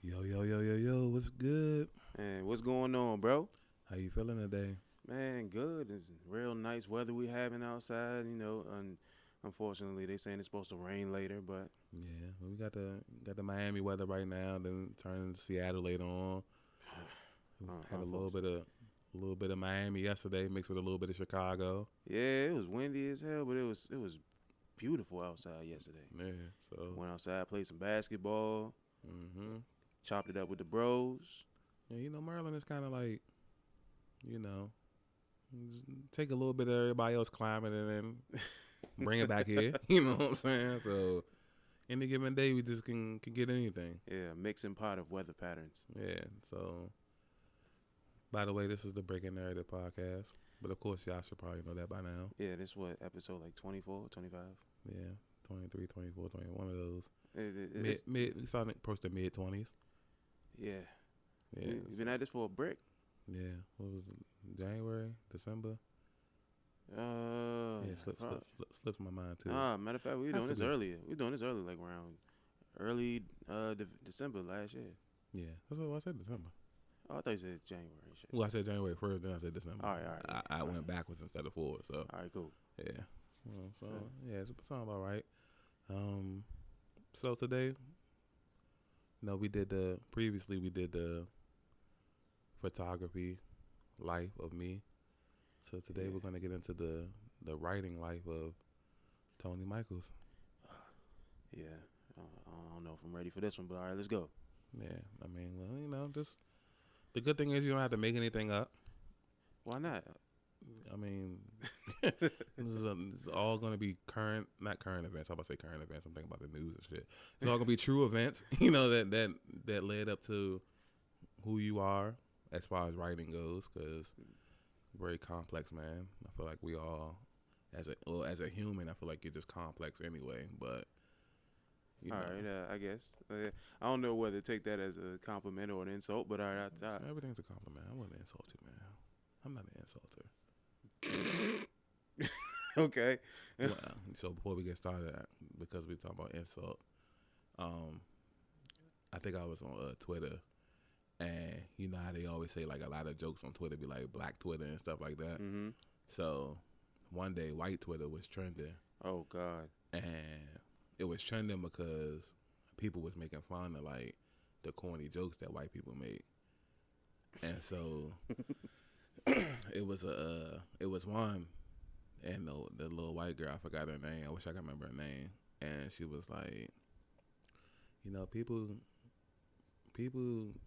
Yo, yo, yo, yo, yo, what's good? Man, what's going on, bro? How you feeling today? Man, good. It's real nice weather we having outside. Unfortunately, they saying it's supposed to rain later, but Yeah, well, we got the Miami weather right now, then turning to Seattle later on. We had unfortunately, a little bit of Miami yesterday, mixed with a little bit of Chicago. yeah, it was windy as hell, but it was beautiful outside yesterday. Yeah, so Went outside, played some basketball, mm-hmm. chopped it up with the bros. Yeah, Maryland is kind of like, you know, just take a little bit of everybody else climbing and then bring it back here. You know what I'm saying? So any given day, we just can get anything. Yeah, mixing pot of weather patterns. Yeah, so. By the way, this is the Breaking Narrative podcast. But of course, y'all should probably know that by now. Yeah, this what episode like 24, 25? Yeah, 23, 24, 21 of those. It's, We started to approach the mid 20s. yeah, Yeah. we've been at this for a brick. Yeah. What was it? January, December? Yeah, slips my mind too. Matter of fact, we Has doing to this be. earlier. We doing this early, like around early December last year. Yeah, that's what I said, December. Oh, I thought you said January. Shit. Well, I said January 1st, then I said December. All right. I went backwards instead of forward, so. All right, cool. Yeah. Well, so, yeah, it's sound all right. So today, previously we did the photography life of me. So today we're going to get into the writing life of Tony Michaels. Yeah, I don't know if I'm ready for this one, but all right, let's go. Yeah, I mean, well, just the good thing is you don't have to make anything up. Why not? I mean, this is all going to be not current events. How about I say current events? I'm thinking about the news and shit. It's all going to be true events, that led up to who you are as far as writing goes, because very complex, man. I feel like we all, as a human, I feel like you're just complex anyway. But all right, I guess I don't know whether to take that as a compliment or an insult, but all right, everything's a compliment. I wouldn't insult you, man. I'm not an insulter. Okay. Well, so before we get started, because we talking about insult, I think I was on Twitter, and you know how they always say like a lot of jokes on Twitter be like Black Twitter and stuff like that. Mm-hmm. So one day white Twitter was trending. Oh God. And it was trending because people was making fun of like the corny jokes that white people make, and so it was one, and the little white girl, I forgot her name. I wish I could remember her name. And she was like, people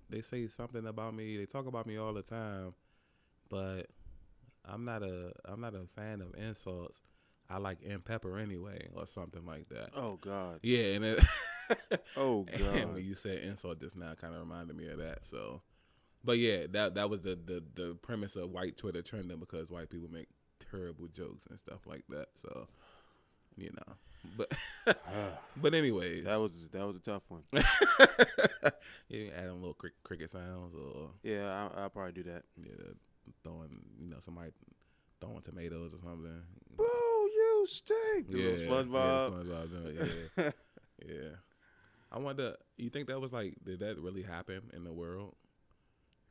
they say something about me. They talk about me all the time, but I'm not a fan of insults. I like in pepper anyway, or something like that. Oh God. Yeah, and it Oh God. and when you said insult just now, kind of reminded me of that. So, but yeah, that was the premise of white Twitter trending, because white people make terrible jokes and stuff like that. So, but but anyways, that was a tough one. you add them little cricket sounds, or Yeah, I'll probably do that. yeah, throwing somebody throwing tomatoes or something. Boo, you stink. The Yeah, little SpongeBob. SpongeBob, yeah. I wonder, you think that was like, did that really happen in the world?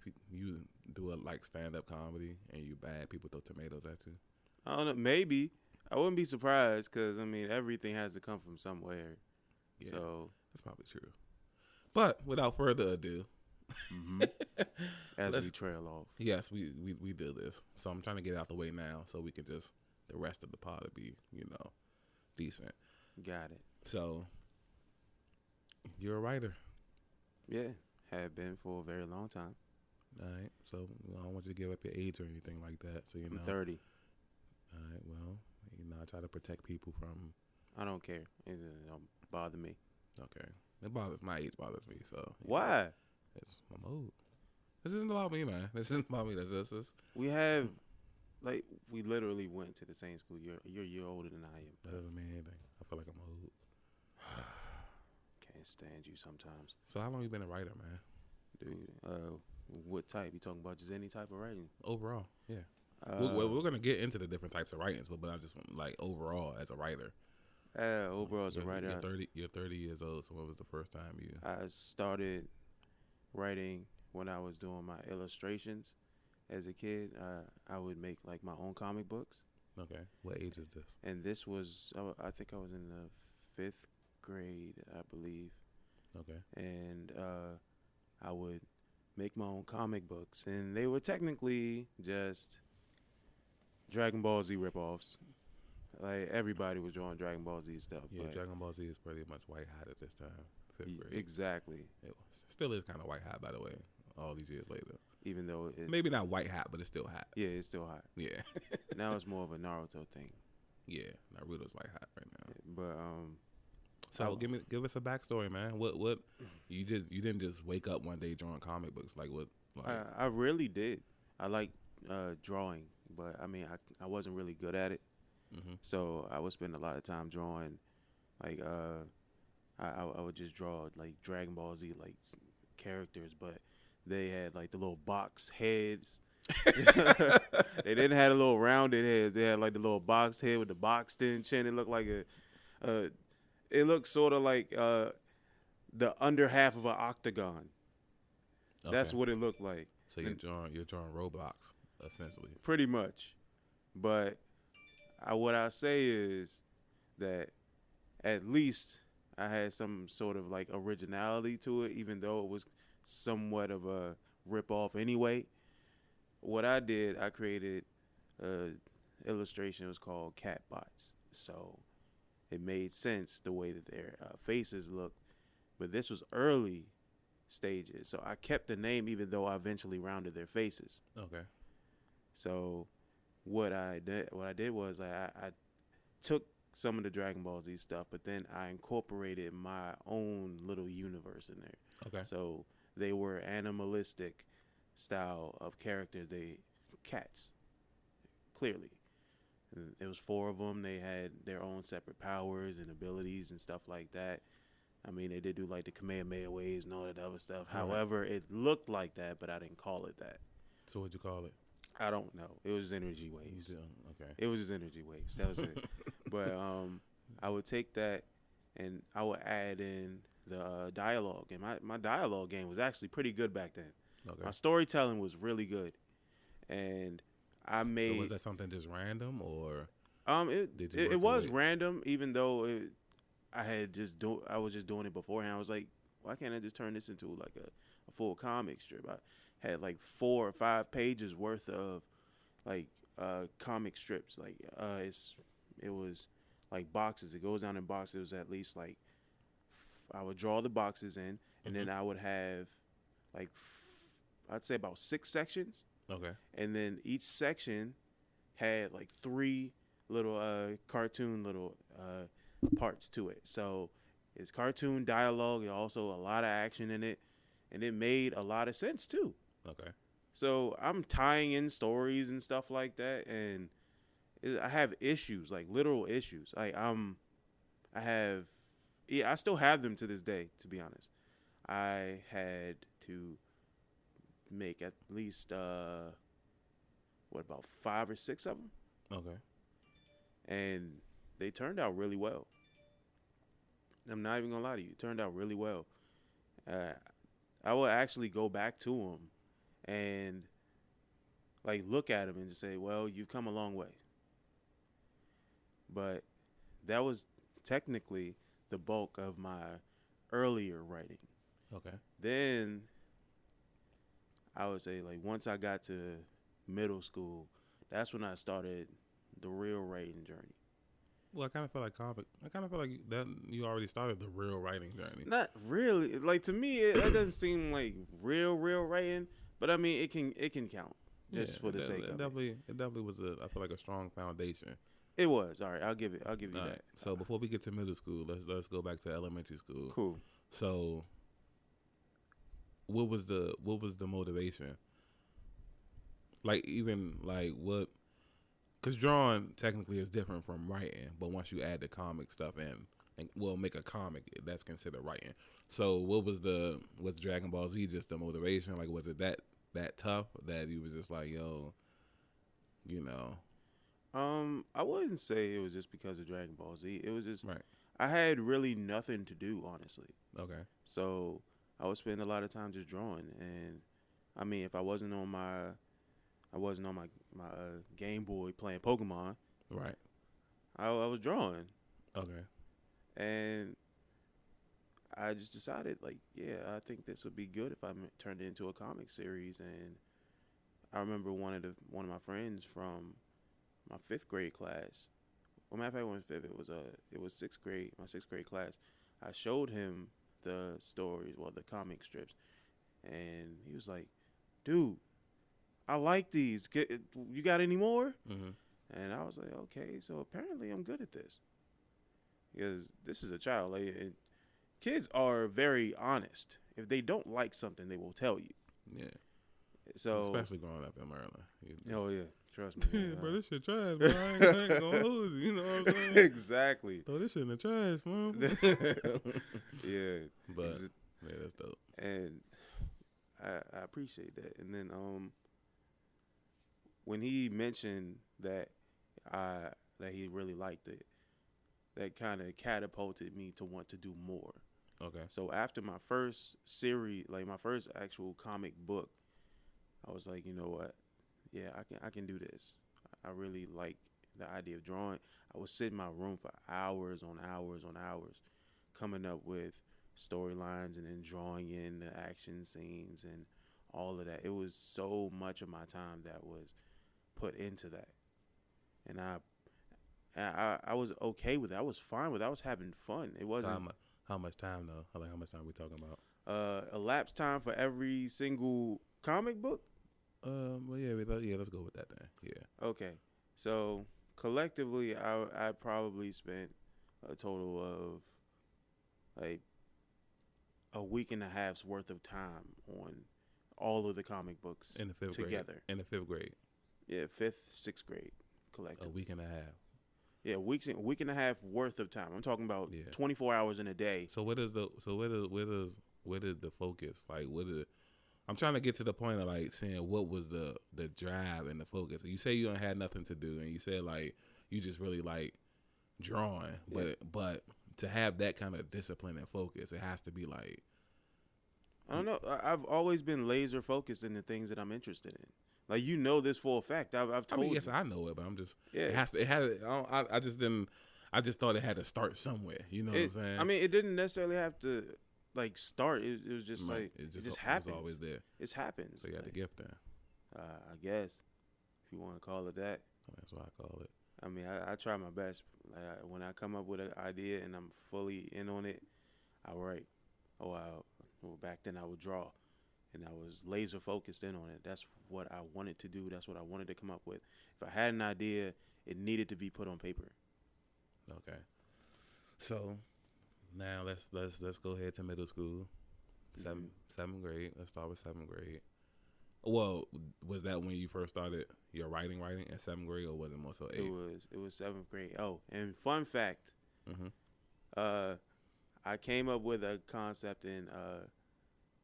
If you do a like stand-up comedy and you bad, people throw tomatoes at you. I don't know. Maybe. I wouldn't be surprised because, I mean, everything has to come from somewhere. Yeah, so that's probably true. But without further ado, as we trail off. Yes, we do this. So I'm trying to get it out the way now so we can just, the rest of the pod to be, decent. Got it. So, you're a writer. Yeah, have been for a very long time. All right. So, I don't want you to give up your age or anything like that. So, I'm 30. All right. Well, I try to protect people from. I don't care. It don't bother me. Okay. My age bothers me. So. Why? It's my mood. This isn't about me, man. This isn't about me. This is. We have, like, we literally went to the same school. You're a year older than I am. That doesn't mean anything. I feel like I'm old. Can't stand you sometimes. So how long you been a writer, man? Dude, what type? You talking about just any type of writing? Overall, yeah. We're gonna get into the different types of writings, but I'm just like overall as a writer. Overall as a writer, You're 30 years old. So when was the first time you? I started writing when I was doing my illustrations as a kid. I would make like my own comic books, Okay. What age is this? and this was I think I was in the 5th grade, I believe, Okay. and I would make my own comic books, and they were technically just Dragon Ball Z ripoffs. Like everybody was drawing Dragon Ball Z stuff. Yeah, but Dragon Ball Z is pretty much white hot at this time. Fifth grade. exactly. It was, still is kind of white hot, by the way. All these years later, Even though maybe not white hot, but it's still hot. yeah, it's still hot. Yeah, Now it's more of a Naruto thing. yeah. Naruto's white hot right now. But So Oh. give us a backstory, man. What you didn't just wake up one day drawing comic books like what? Like, I really did. I like drawing, but I mean I wasn't really good at it. hmm So I would spend a lot of time drawing, like I would just draw like Dragon Ball Z like characters, but they had like the little box heads. They didn't have a little rounded heads. They had like the little box head with the boxed in chin. It looked like it looked sort of like the under half of an octagon. That's okay. what it looked like, So you're drawing Roblox essentially. pretty much. But what I say is that at least I had some sort of like originality to it, even though it was somewhat of a rip off anyway. What I did, I created a illustration. It was called Catbots. So it made sense the way that their faces looked. But this was early stages, so I kept the name even though I eventually rounded their faces. Okay. So what I did was I took some of the Dragon Ball Z stuff, but then I incorporated my own little universe in there. Okay. So they were animalistic style of characters. They cats, clearly. And it was 4 of them. They had their own separate powers and abilities and stuff like that. I mean, they did do like the Kamehameha waves and all that other stuff. Right. However, it looked like that, but I didn't call it that. So what'd you call it? I don't know. It was energy You waves. okay. It was just energy waves. That was it. But I would take that and I would add in the dialogue. And my dialogue game was actually pretty good back then. Okay. My storytelling was really good. And I made So was that something just random or it Did you work it was your way- random, even though I was just doing it beforehand. I was like, why can't I just turn this into like a full comic strip? I had like 4 or 5 pages worth of like comic strips. Like it was like boxes. It goes down in boxes. It was at least like I would draw the boxes in, and then I would have like I'd say about 6 sections, okay? and then each section had like 3 little cartoon little parts to it. So it's cartoon dialogue, and also a lot of action in it, and it made a lot of sense too. Okay. So I'm tying in stories and stuff like that, and I have issues, like literal issues. Like I still have them to this day, to be honest. I had to make at least about 5 or 6 of them, Okay. and they turned out really well. I'm not even gonna lie to you, it turned out really well. I will actually go back to them and like look at them and just say, well, you've come a long way. But that was technically the bulk of my earlier writing. Okay. Then I would say like once I got to middle school, that's when I started the real writing journey. Well, I kind of feel like that you already started the real writing journey. Not really. Like to me, it doesn't seem like real writing, but I mean it can count just for the sake of it. It definitely was I feel like a strong foundation. It was. All right, I'll give you All that. right. So before we get to middle school, let's go back to elementary school. Cool. So what was the motivation? Like even like what? Because drawing technically is different from writing, but once you add the comic stuff in, and well, make a comic, that's considered writing. So what was Dragon Ball Z just the motivation? Like was it that tough that you was just like, yo, you know? I wouldn't say it was just because of Dragon Ball Z. It was just Right. I had really nothing to do, honestly. Okay. So I would spend a lot of time just drawing. And I mean, if I wasn't on my Game Boy playing Pokemon, Right. I was drawing. Okay. And I just decided, like, yeah, I think this would be good if I turned it into a comic series. And I remember one of my friends from my 5th grade class. Well, matter of fact, it wasn't fifth. It was 6th grade. My 6th grade class. I showed him the stories, well, the comic strips, and he was like, "Dude, I like these. You got any more?" Mm-hmm. And I was like, "Okay, so apparently I'm good at this." Because this is a child. Like, and kids are very honest. If they don't like something, they will tell you. Yeah. So especially growing up in Maryland. Oh yeah, trust me. Yeah, bro, this shit trash, bro. I ain't gonna hold you. You know what I'm saying? Exactly. Throw this shit in the trash, man. Yeah. But yeah, that's dope. And I appreciate that. And then when he mentioned that that he really liked it, that kind of catapulted me to want to do more. Okay. So after my first series, like my first actual comic book, I was like, you know what? Yeah, I can do this. I really like the idea of drawing. I would sit in my room for hours on hours on hours, coming up with storylines and then drawing in the action scenes and all of that. It was so much of my time that was put into that, and I was okay with it. I was fine with it. I was having fun. It wasn't. How much time though? Like how much time are we talking about? Elapsed time for every single comic book. Well, yeah, let's go with that then. Yeah. Okay, so collectively, I probably spent a total of like a week and a half's worth of time on all of the comic books In the 5th together. grade. In the 5th grade. Yeah, 5th, 6th grade collectively. A week and a half. Yeah, week and a half worth of time. I'm talking about 24 hours in a day. So where is the focus? Like I'm trying to get to the point of like saying what was the drive and the focus. You say you don't had nothing to do, and you said like you just really like drawing, but to have that kind of discipline and focus, it has to be like, I don't know. I've always been laser focused in the things that I'm interested in. Like, you know this for a fact. I've told you. Yes, I know it, but I'm just I just thought it had to start somewhere. You know what I'm saying? I mean, it didn't necessarily have to like start. It was just like it just happens. It's always there. It happens. So you got the gift there. I guess if you want to call it that. That's what I call it. I mean, I try my best. Like, when I come up with an idea and I'm fully in on it, I write. Back then I would draw, and I was laser focused in on it. That's what I wanted to do. That's what I wanted to come up with. If I had an idea, it needed to be put on paper. Okay. So now let's go ahead to middle school. Seventh grade. Let's start with 7th grade. Well, was that when you first started your writing in 7th grade, or was it more so 8th? It was 7th grade. Oh, and fun fact, Mm-hmm. I came up with a concept, and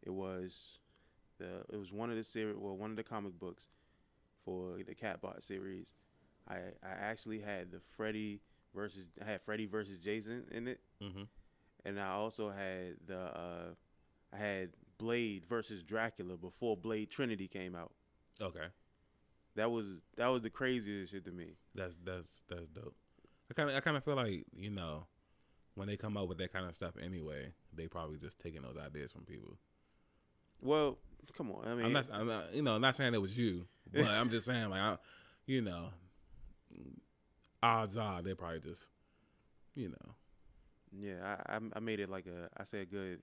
it was one of the series, one of the comic books for the Catbot series. I actually had Freddy versus Jason in it, and I also had I had Blade versus Dracula before Blade Trinity came out. Okay. That was the craziest shit to me. That's dope. I kind of feel like, you know, when they come up with that kind of stuff anyway, they probably just taking those ideas from people. Well, come on. I mean, I'm not, I'm not saying it was you, but I'm just saying, like, odds are they probably just, Yeah, I made it like a good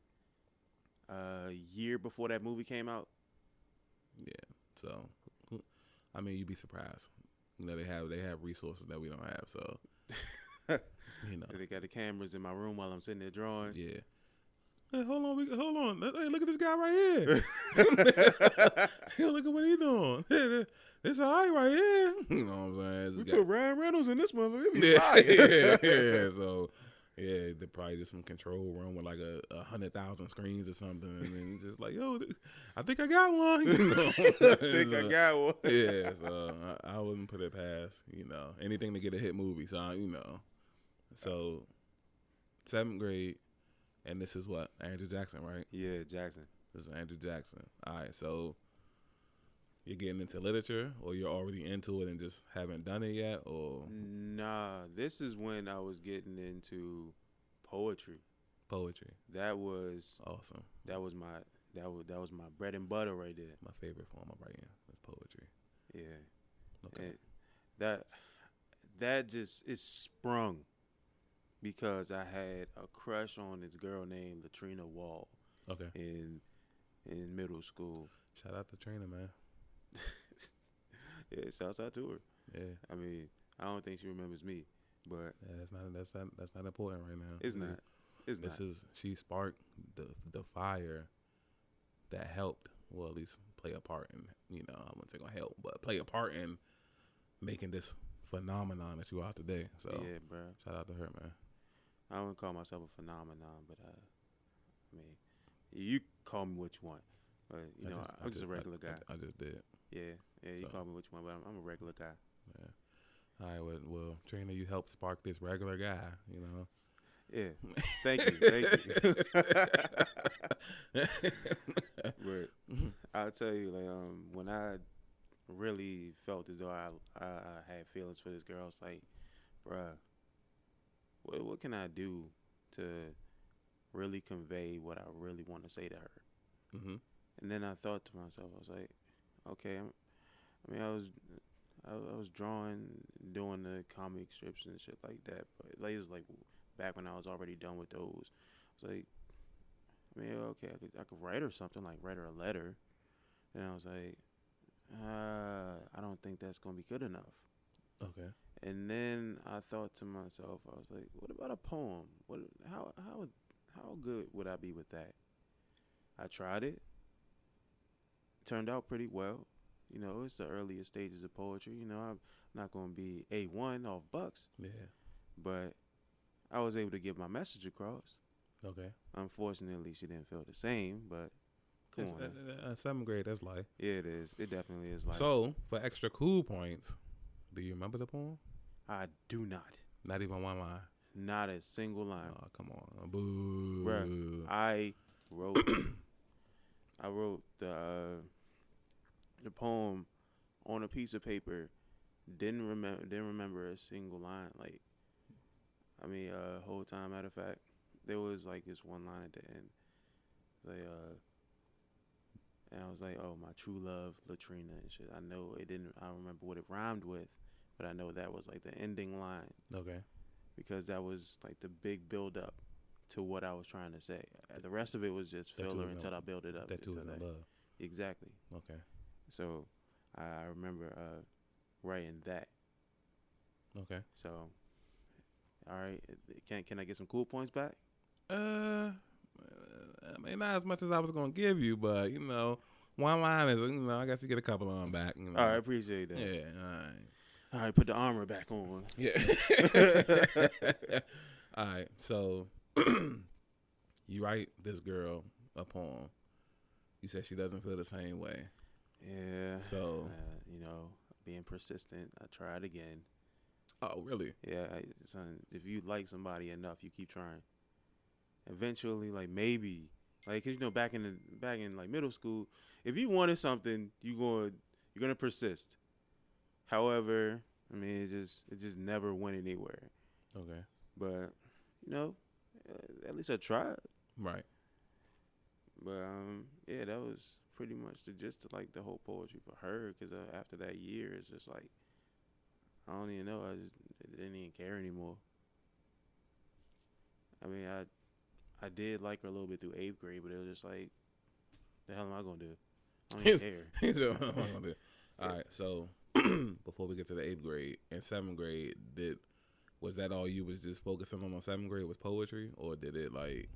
year before that movie came out. Yeah. So, I mean, you'd be surprised. They have resources that we don't have. So, They got the cameras in my room while I'm sitting there drawing. Yeah. Hey, hold on. Hey, look at this guy right here. Hey, look at what he doing. Hey, it's all right here. You know what I'm saying? We put Ryan Reynolds in this motherfucker. Yeah. So, yeah, they probably just some control room with like 100,000 screens or something, and then just like, yo, I think I got one. I got one. Yeah. So I wouldn't put it past anything to get a hit movie. So So 7th grade. And this is what? Andrew Jackson, right? Yeah, Jackson. This is Andrew Jackson. All right, so you're getting into literature, or you're already into it and just haven't done it yet, or Nah, this is when I was getting into poetry. poetry? That was Awesome. that was my bread and butter right there. My favorite form of writing is poetry. Yeah. Okay. And that just is sprung because I had a crush on this girl named Latrina Wall Okay. in middle school. Shout out to Trina, man. Yeah, shouts out to her. Yeah. I mean, I don't think she remembers me, but Yeah, that's not important right now. it's not. It's This not. is she sparked the fire that helped, well, at least play a part in, I wouldn't say gonna help, but play a part in making this phenomenon that you are today. So Yeah, bro. shout out to her, man. I wouldn't call myself a phenomenon, but I mean, you call me what you want, but I'm just a regular guy. I just did. Yeah, you So. call me what you want, but I'm a regular guy. Yeah. All right. Well, Trina, you helped spark this regular guy. Yeah, thank you. But I'll tell you, like, when I really felt as though I had feelings for this girl, it's like, bruh, what can I do to really convey what I really want to say to her? Mm-hmm. And then I thought to myself, I was like, okay, I was drawing, doing the comic strips and shit like that, but like, it was like back when I was already done with those. I was like, okay, I could write her something, like write her a letter. And I was like, I don't think that's gonna be good enough. Okay. And then I thought to myself, I was like, what about a poem? How good would I be with that? I tried it. Turned out pretty well. It's the earliest stages of poetry. I'm not going to be A1 off bucks, Yeah. but I was able to get my message across. Okay. Unfortunately, she didn't feel the same, but come on. 7th grade, that's life. Yeah, it is. It definitely is like. So, for extra cool points, do you remember the poem? I do not. Not even one line. Not a single line. Oh, come on. Boo. Bruh, I wrote the poem on a piece of paper. Didn't remember a single line. Like, whole time. Matter of fact, there was like this one line at the end. Like, and I was like, oh, my true love, Latrina and shit. I know it didn't. I don't remember what it rhymed with, but I know that was like the ending line. Okay. Because that was like the big build up to what I was trying to say. The rest of it was just filler until I built it up. That too is no love. Exactly. Okay. So I remember writing that. Okay. So, all right, can I get some cool points back? Not as much as I was gonna give you, but one line is, I guess you get a couple of them back. All right, I appreciate that. Yeah. All right. All right, put the armor back on. Yeah. All right. So you write this girl a poem. You said she doesn't feel the same way. Yeah. So being persistent, I tried again. Oh, really? Yeah, son. If you like somebody enough, you keep trying. Eventually, like maybe, like 'cause, back in like middle school, if you wanted something, you're gonna persist. However, it just never went anywhere. Okay. But at least I tried. Right. But yeah, that was pretty much the gist of like the whole poetry for her. 'Cause after that year, it's just like I don't even know. I didn't even care anymore. I did like her a little bit through 8th grade, but it was just like, the hell am I gonna do? I don't even care. All right. So before we get to the 8th grade and 7th grade, was that all you was just focusing on 7th grade was poetry, or did it like?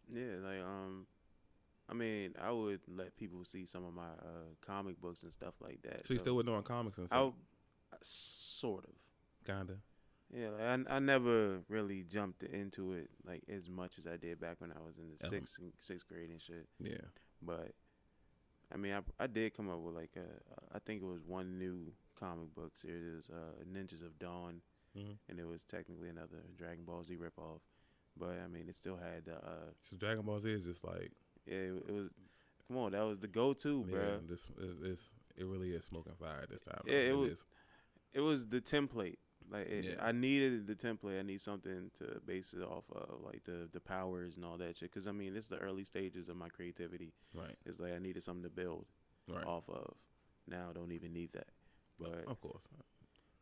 Yeah, like I would let people see some of my comic books and stuff like that. So you still were doing comics and stuff? Sort of. Kinda. Yeah, like I never really jumped into it like as much as I did back when I was in the sixth grade and shit. Yeah. But I did come up with like I think it was one new comic book series, Ninjas of Dawn, Mm-hmm. and it was technically another Dragon Ball Z ripoff. but I mean, it still had the So Dragon Ball Z is just like, yeah, it was. Come on, that was the go-to, yeah, bro. it really is smoking fire this time. Yeah, It is. it was the template. Like Yeah. I needed the template. I need something to base it off of, like the powers and all that shit. Because I mean, it's the early stages of my creativity. Right. It's like I needed something to build Right. off of. Now I don't even need that. But Of course.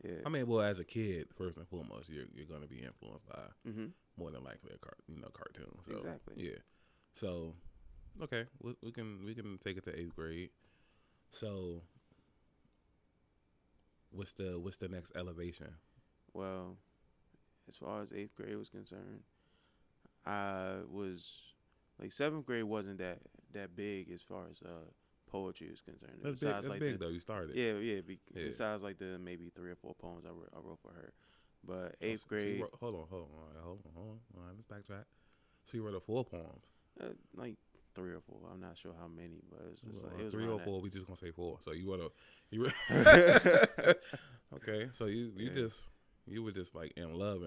yeah, I mean, well, as a kid, first and foremost, you're going to be influenced by more than likely a cartoon. So, exactly. Yeah. So, okay, we can take it to 8th grade. So, what's the next elevation? Well, as far as 8th grade was concerned, I was like 7th grade wasn't that big as far as poetry is concerned. That's Besides, big. That's big though. You started. Yeah, yeah. Yeah. Besides, like the maybe 3 or 4 poems I wrote for her, but So 8th you grade, hold on. All right, let's backtrack. So you wrote 4 poems. like 3 or 4. I'm not sure how many, but it's just Well, like it was 3 or around 4. We just gonna say 4. So you wrote okay. So you Yeah. you were just like in love.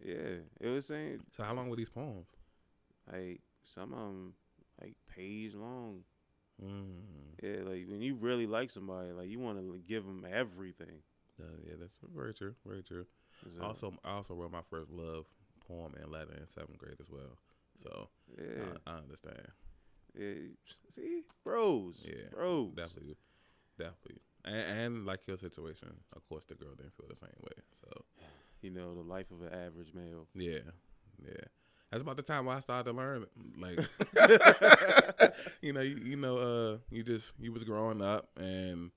Yeah, it was saying So how long were these poems? like some of them like page long. Mm. Yeah, like when you really like somebody, like you want to give them everything. Yeah, that's very true. Very true. So, I also wrote my first love poem in Latin in 7th grade as well. So yeah, I understand. yeah. See, bros. Yeah, Bros. definitely. And like your situation, of course, the girl didn't feel the same way. So You know, the life of an average male. yeah. That's about the time where I started to learn. Like, you was growing up, and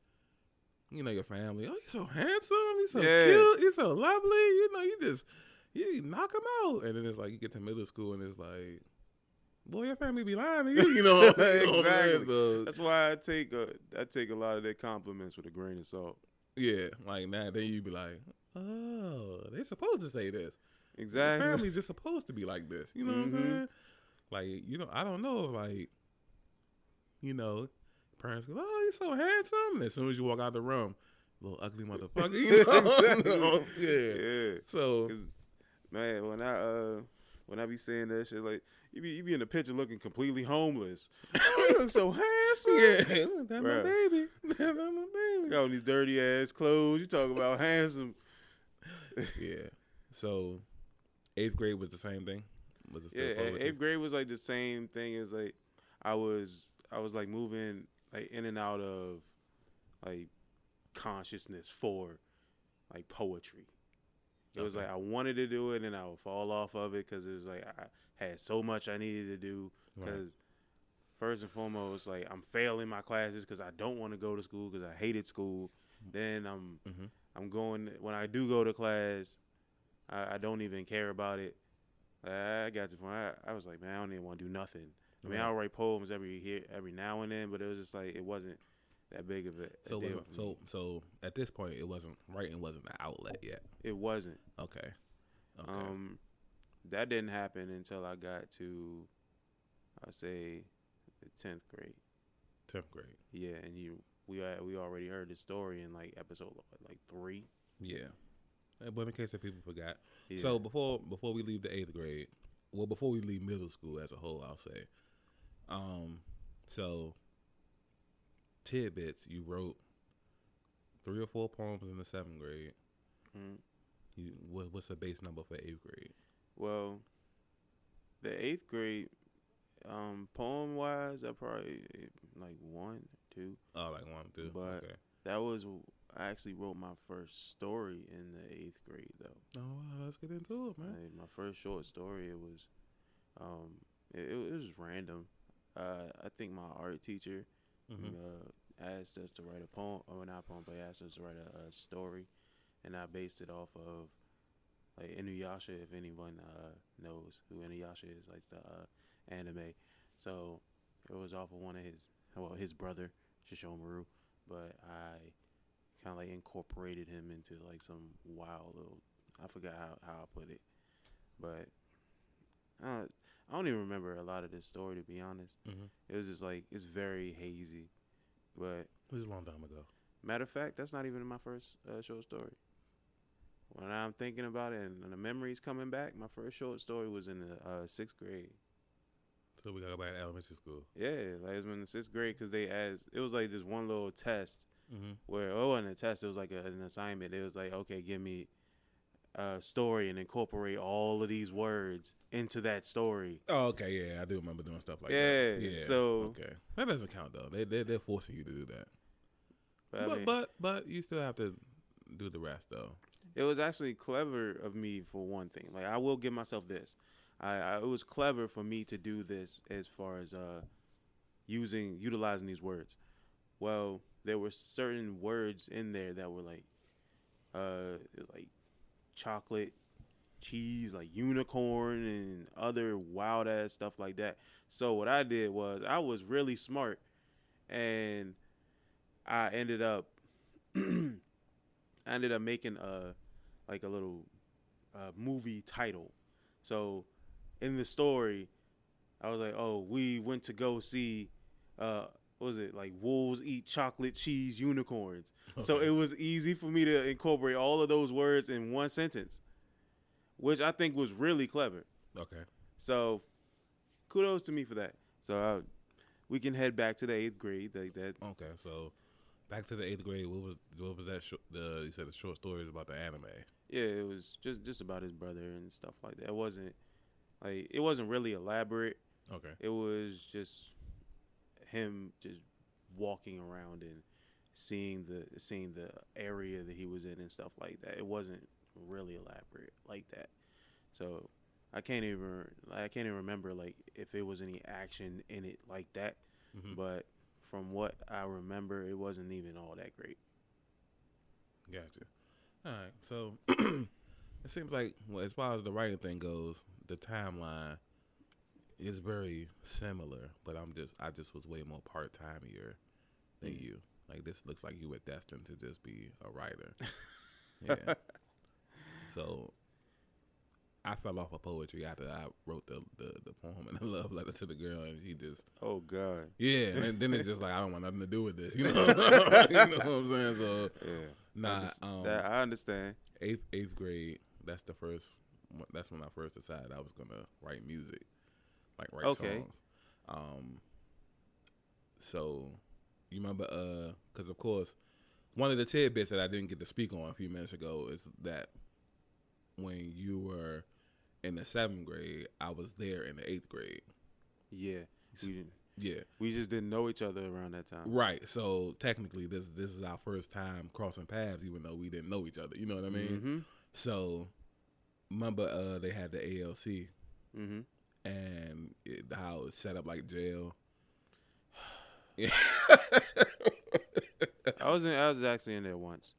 your family. Oh, you're so handsome. You're so Yeah. cute. You're so lovely. You knock them out, and then it's like you get to middle school, and it's like, boy, your family be lying to you. You know what I'm saying? Exactly. So, That's why I take a lot of their compliments with a grain of salt. yeah, like now, then you be like, oh, they supposed to say this. Exactly. Family's just supposed to be like this. You know what I'm saying? Like, I don't know if, like, parents go, oh, you're so handsome. And as soon as you walk out the room, little ugly motherfucker. Yeah. Yeah. So, 'Cause, man, when I be saying that shit, like you be in the picture looking completely homeless. Oh, you look so handsome. yeah, that's my Bruh. baby. That's my baby. Got on these dirty ass clothes. You talk about handsome. Yeah. So, 8th grade was the same thing? Was it still Yeah, poetry? 8th grade was like the same thing as like I was like moving like in and out of like consciousness for like poetry. It was Okay. like I wanted to do it and I would fall off of it because it was like I had so much I needed to do. Because Right. first and foremost, like I'm failing my classes because I don't want to go to school because I hated school. Then I'm going when I do go to class, I don't even care about it. I got to the point I was like, man, I don't even want to do nothing. I mean, Right. I'll write poems every now and then, but it was just like it wasn't that big of a So, deal for me. so at this point, writing wasn't an outlet yet. It wasn't. Okay. That didn't happen until I got to, I say, the 10th grade. 10th grade. Yeah, and we already heard the story in like episode like 3. Yeah. But in case if people forgot. Yeah. So before we leave the 8th grade, well, before we leave middle school as a whole, I'll say. So tidbits, you wrote 3 or 4 poems in the 7th grade. What's the base number for 8th grade? Well, the 8th grade, poem wise, I probably like 1, 2. Oh, like 1, 2. But Okay. that was I actually wrote my first story in the 8th grade though. Oh, wow, let's get into it, man. Like, my first short story, it was, it was random. I think my art teacher asked us to write a poem, or not a poem, but asked us to write a story, and I based it off of like Inuyasha. If anyone knows who Inuyasha is, like the anime. So it was off of one of his brother Shishomaru, but I kind of like incorporated him into like some wild little. I forgot how I put it, but I don't even remember a lot of this story, to be honest. It was just like it's very hazy, but It was a long time ago. matter of fact, that's not even my first short story. when I'm thinking about it and the memories coming back, my first short story was in the 6th grade. So we gotta go back to elementary school. Yeah, like it was in the 6th grade because they asked. It was like this one little test Mm-hmm. where it wasn't a test. It was like an assignment. It was like, okay, give me a story and incorporate all of these words into that story. Oh, okay, yeah, I do remember doing stuff like Yeah, that. Yeah, so- okay, that doesn't count though. They're forcing you to do that. But, I mean, But you still have to do the rest though. it was actually clever of me for one thing. Like I will give myself this. It was clever for me to do this as far as utilizing these words. Well, there were certain words in there that were like chocolate, cheese, like unicorn, and other wild ass stuff like that. So what I did was I was really smart, and I ended up making a little movie title. So in the story, I was like, oh, we went to go see what was it, like wolves eat chocolate cheese unicorns. Okay. So it was easy for me to incorporate all of those words in one sentence, which I think was really clever. Okay. So kudos to me for that. So we can head back to the 8th grade like that. Okay, so back to the 8th grade. What was that? You said the short stories about the anime. Yeah, it was just about his brother and stuff like that. It wasn't really elaborate. Okay. It was just him just walking around and seeing the area that he was in and stuff like that. It wasn't really elaborate like that. So I can't even remember like if it was any action in it like that. Mm-hmm. But from what I remember, it wasn't even all that great. Gotcha. All right. So it seems like, well, as far as the writing thing goes, the timeline is very similar, but I just was way more part-timeier than you. Like, this looks like you were destined to just be a writer. Yeah. So I fell off of poetry after I wrote the poem and the love letter to the girl, and she just, oh God, yeah. And then it's just like, I don't want nothing to do with this, you know. You know what I'm saying? So yeah, I understand. Eighth grade. That's when I first decided I was gonna write music, like write songs. So you remember? Because of course, one of the tidbits that I didn't get to speak on a few minutes ago is that when you were in the 7th grade, I was there in the 8th grade. Yeah, yeah. We just didn't know each other around that time. Right. So technically, this is our first time crossing paths, even though we didn't know each other. You know what I mean? Mm-hmm. So remember, they had the ALC, mm-hmm. and how it was set up like jail. Yeah. I was actually in there once.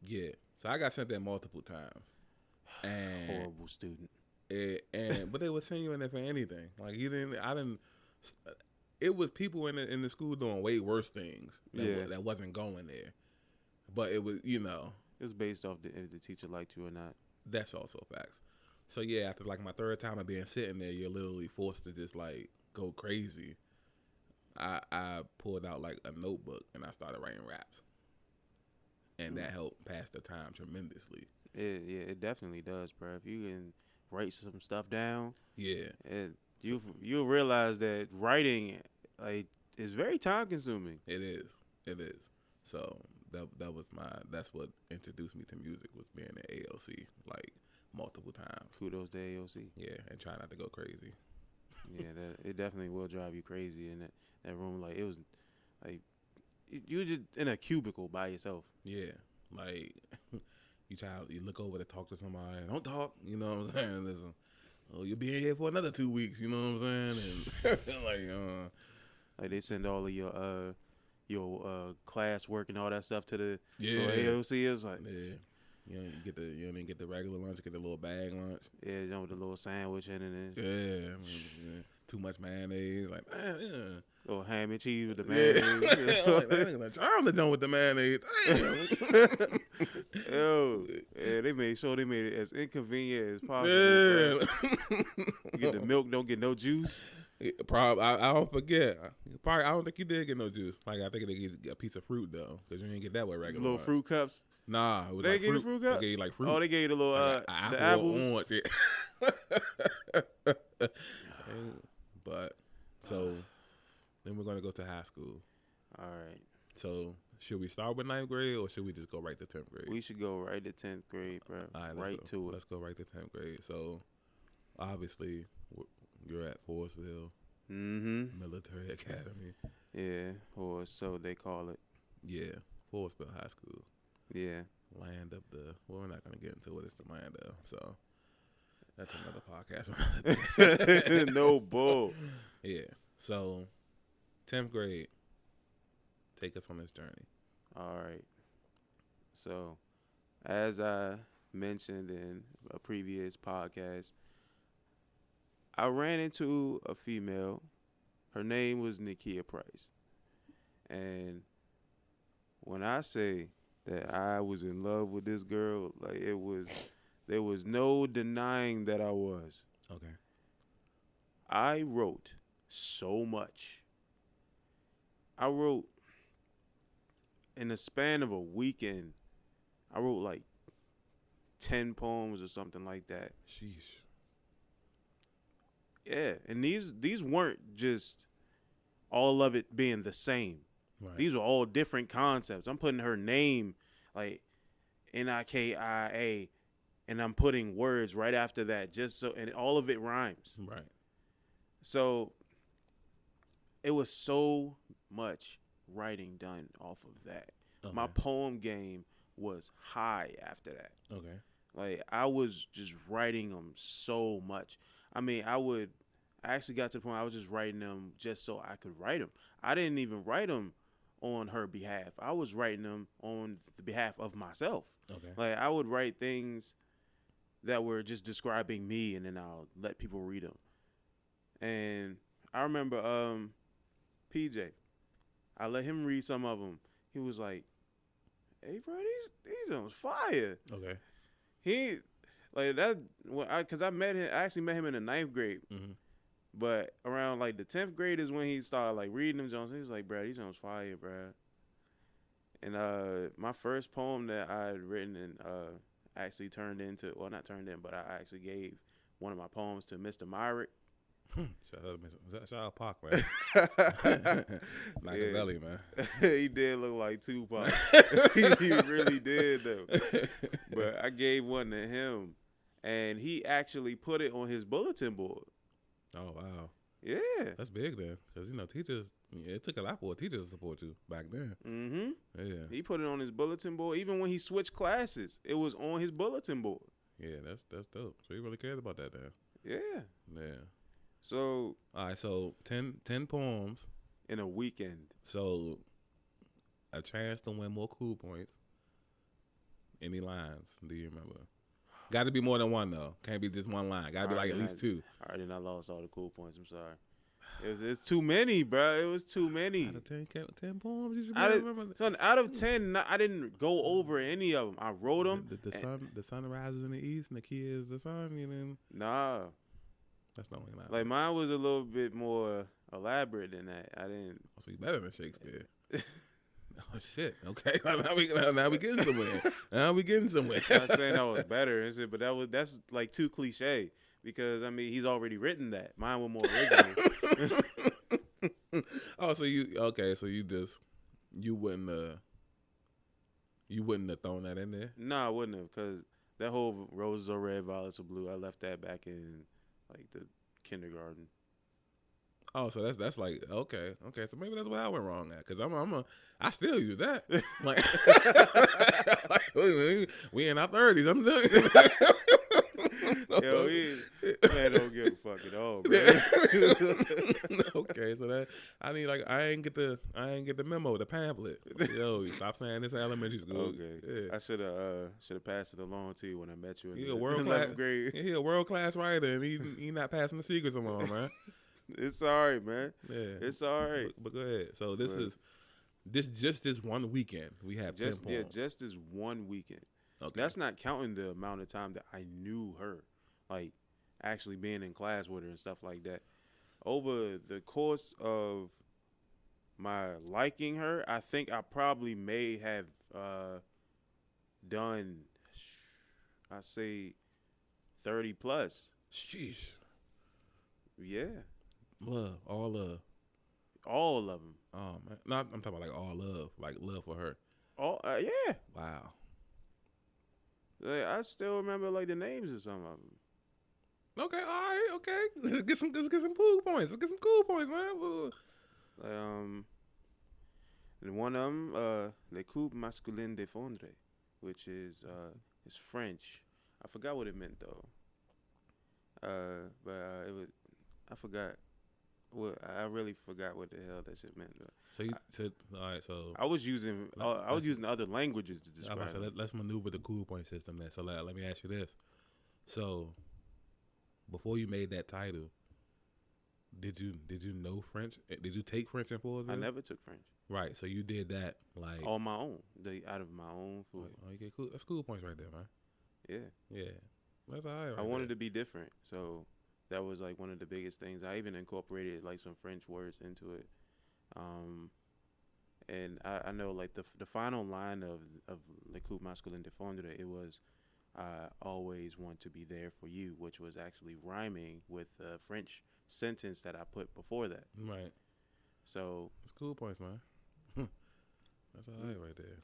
Yeah. So I got sent there multiple times. And horrible student. But they would send you in there for anything. Like it was people in the school doing way worse things that wasn't going there. But it was, you know, it was based off if the teacher liked you or not. That's also facts. So yeah, after like my 3rd time of being sitting there, you're literally forced to just like go crazy. I pulled out like a notebook and I started writing raps. And that helped pass the time tremendously. It definitely does, bro. If you can write some stuff down, you'll realize that writing is very time consuming. It is. So that's what introduced me to music, was being at ALC like multiple times. Kudos to ALC. Yeah, and try not to go crazy. Yeah, it definitely will drive you crazy in that room. Like it was like you were just in a cubicle by yourself. Yeah, like you look over to talk to somebody and don't talk. You know what I'm saying? Listen, you'll be in here for another 2 weeks. You know what I'm saying? And like they send all of your class work and all that stuff to the AOC. Is like you don't get the regular lunch, get the little bag lunch. Yeah, you know, with the little sandwich in it. Yeah, too much mayonnaise. Like, man, little ham and cheese with the mayonnaise. Like, I'm the done with the mayonnaise. Yo, yeah, they made sure they made it as inconvenient as possible. Yeah. You get the milk, don't get no juice. Probably, I don't forget. Probably, I don't think you did get no juice. Like I think they gave you a piece of fruit though, because you didn't get that with regular Little ones. fruit cups. Nah, it was They like gave you fruit. fruit cup? They gave you like fruit. Oh, they gave you the little Like the apple apples. or orange. Yeah. But so then we're gonna go to high school. All right. So should we start with 9th grade or should we just go right to 10th grade? We should go right to 10th grade, bro. All right, right to it. Let's go right to 10th grade. So obviously you're at Forestville Military Academy. Yeah, or so they call it. Yeah, Forestville High School. Yeah. Land of the. Well, we're not gonna get into what it's the land of. So that's another podcast. No bull. Yeah. So 10th grade. Take us on this journey. All right. So, as I mentioned in a previous podcast, I ran into a female. Her name was Nikia Price. And when I say that I was in love with this girl, like there was no denying that I was. Okay. I wrote so much. I wrote in the span of a weekend, I wrote like 10 poems or something like that. Sheesh. Yeah, and these weren't just all of it being the same. Right. These were all different concepts. I'm putting her name like Nikia, and I'm putting words right after that just so, and all of it rhymes. Right. So it was so much writing done off of that. Okay. My poem game was high after that. Okay. Like I was just writing them so much. I mean, I actually got to the point I was just writing them just so I could write them. I didn't even write them on her behalf. I was writing them on the behalf of myself. Okay. Like I would write things that were just describing me, and then I'll let people read them. And I remember PJ. I let him read some of them. He was like, "Hey, bro, these ones fire." Okay. He like that because I met him. I actually met him in the 9th grade. Mm-hmm. But around like the 10th grade is when he started like reading them Jones. He was like, "Bro, these ones fire, bro." And my first poem that I had written and actually turned into, well, not turned in, but I actually gave one of my poems to Mr. Myrick. Shout out Pac, man. Machiavelli, man. He did look like Tupac. He really did though. But I gave one to him, and he actually put it on his bulletin board. Oh wow. Yeah. That's big then, because teachers. It took a lot for teachers to support you back then. Mm-hmm. Yeah. He put it on his bulletin board. Even when he switched classes, it was on his bulletin board. Yeah, that's dope. So he really cared about that then. Yeah. Yeah. So all right, so 10 poems in a weekend. So a chance to win more cool points. Any lines? Do you remember? Got to be more than one though. Can't be just one line. Got to be like at least two. All right, then I lost all the cool points. I'm sorry. It's too many, bro. It was too many. Out of 10 poems, you should remember. Son, out of 10, I didn't go over any of them. I wrote them. The sun rises in the east, and the key is the sun. And then nah, that's not only line. Like mine was a little bit more elaborate than that. I didn't. So you better than Shakespeare. Oh shit! Okay, now we getting somewhere. Now we getting somewhere. I'm not saying I was better and shit, but that's like too cliche because I mean he's already written that. Mine was more original. Oh, so you wouldn't have thrown that in there? No, I wouldn't have because that whole roses are red, violets are blue. I left that back in like the kindergarten. Oh, so that's like okay. So maybe that's where I went wrong at because I still use that. Like, we in our 30s. I'm doing. Yo, man, don't give a fuck at all, man. Okay, so that I ain't get the memo, the pamphlet. Yo, you stop saying this in elementary school. Okay, yeah. I should have passed it along to you when I met you in the 11th grade. He a world class writer, and he not passing the secrets along, man. It's all right, man. Yeah, it's all right. But go ahead. So this one weekend we have 10 poems. Yeah, just this one weekend. Okay. That's not counting the amount of time that I knew her, like actually being in class with her and stuff like that. over the course of my liking her, I think I probably may have done, I say, 30 plus. Sheesh. Yeah, Love, all love. all of them. Oh man, not I'm talking about like all love, like love for her. All yeah. Wow. Like, I still remember like the names of some of them. Okay, all right, okay. Let's get some cool points. Let's get some cool points, man. And one of them, Le Couple Masculin de Fondre, which is French. I forgot what it meant though. But it was, I forgot. Well, I really forgot what the hell that shit meant. So you said, all right. So I was using other languages to describe. let's maneuver the cool point system there. So let me ask you this. So before you made that title, did you know French? Did you take French in Floresville? I never took French. Right. So you did that like on my own, out of my own food. Oh, you get cool. That's cool points right there, man. Yeah. Yeah. That's all right. I wanted to be different, so that was like one of the biggest things. I even incorporated like some French words into it. And I know like the final line of Le Couple Masculin de Fondre, it was I always want to be there for you, which was actually rhyming with a French sentence that I put before that. Right. So it's cool points, man. That's all right there.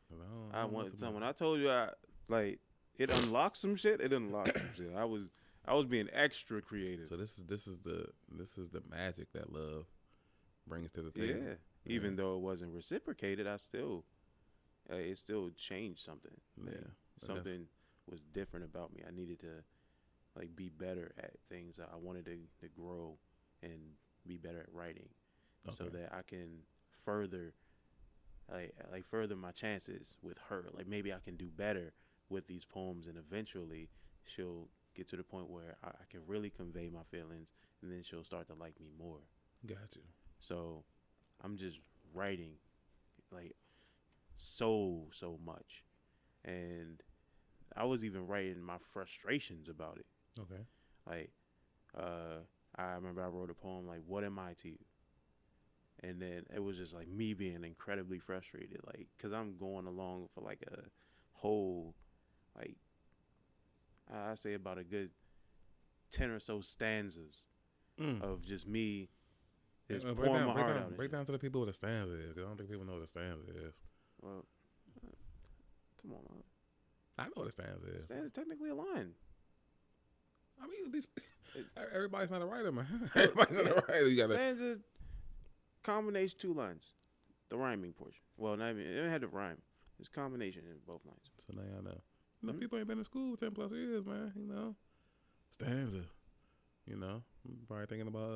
When I told you it unlocked some shit. It unlocked some shit. I was being extra creative. So this is the magic that love brings to the table. Yeah. Even though it wasn't reciprocated, it still changed something. Yeah. Something was different about me. I needed to like be better at things. I wanted to grow and be better at writing, so that I can further further my chances with her. Like maybe I can do better with these poems, and eventually she'll get to the point where I can really convey my feelings, and then she'll start to like me more. Got you. So I'm just writing like so much, and I was even writing my frustrations about it. Okay. Like I remember I wrote a poem like, "What am I to you?" And then it was just like me being incredibly frustrated, like, because I'm going along for like a whole, like, I say about a good 10 or so stanzas of just me just pouring my heart out. Break down to the people what a stanza is, because I don't think people know what a stanza is. Well, come on, man. I know what a stanza is. Stanza is technically a line. I mean, everybody's not a writer, man. Everybody's not a writer. You gotta stanzas. Combination 2 lines, the rhyming portion. Well, not even it had to rhyme. There's combination in both lines. So now y'all know. You know, people ain't been in school 10 plus years, man. You know, stanza. You know, I'm probably thinking about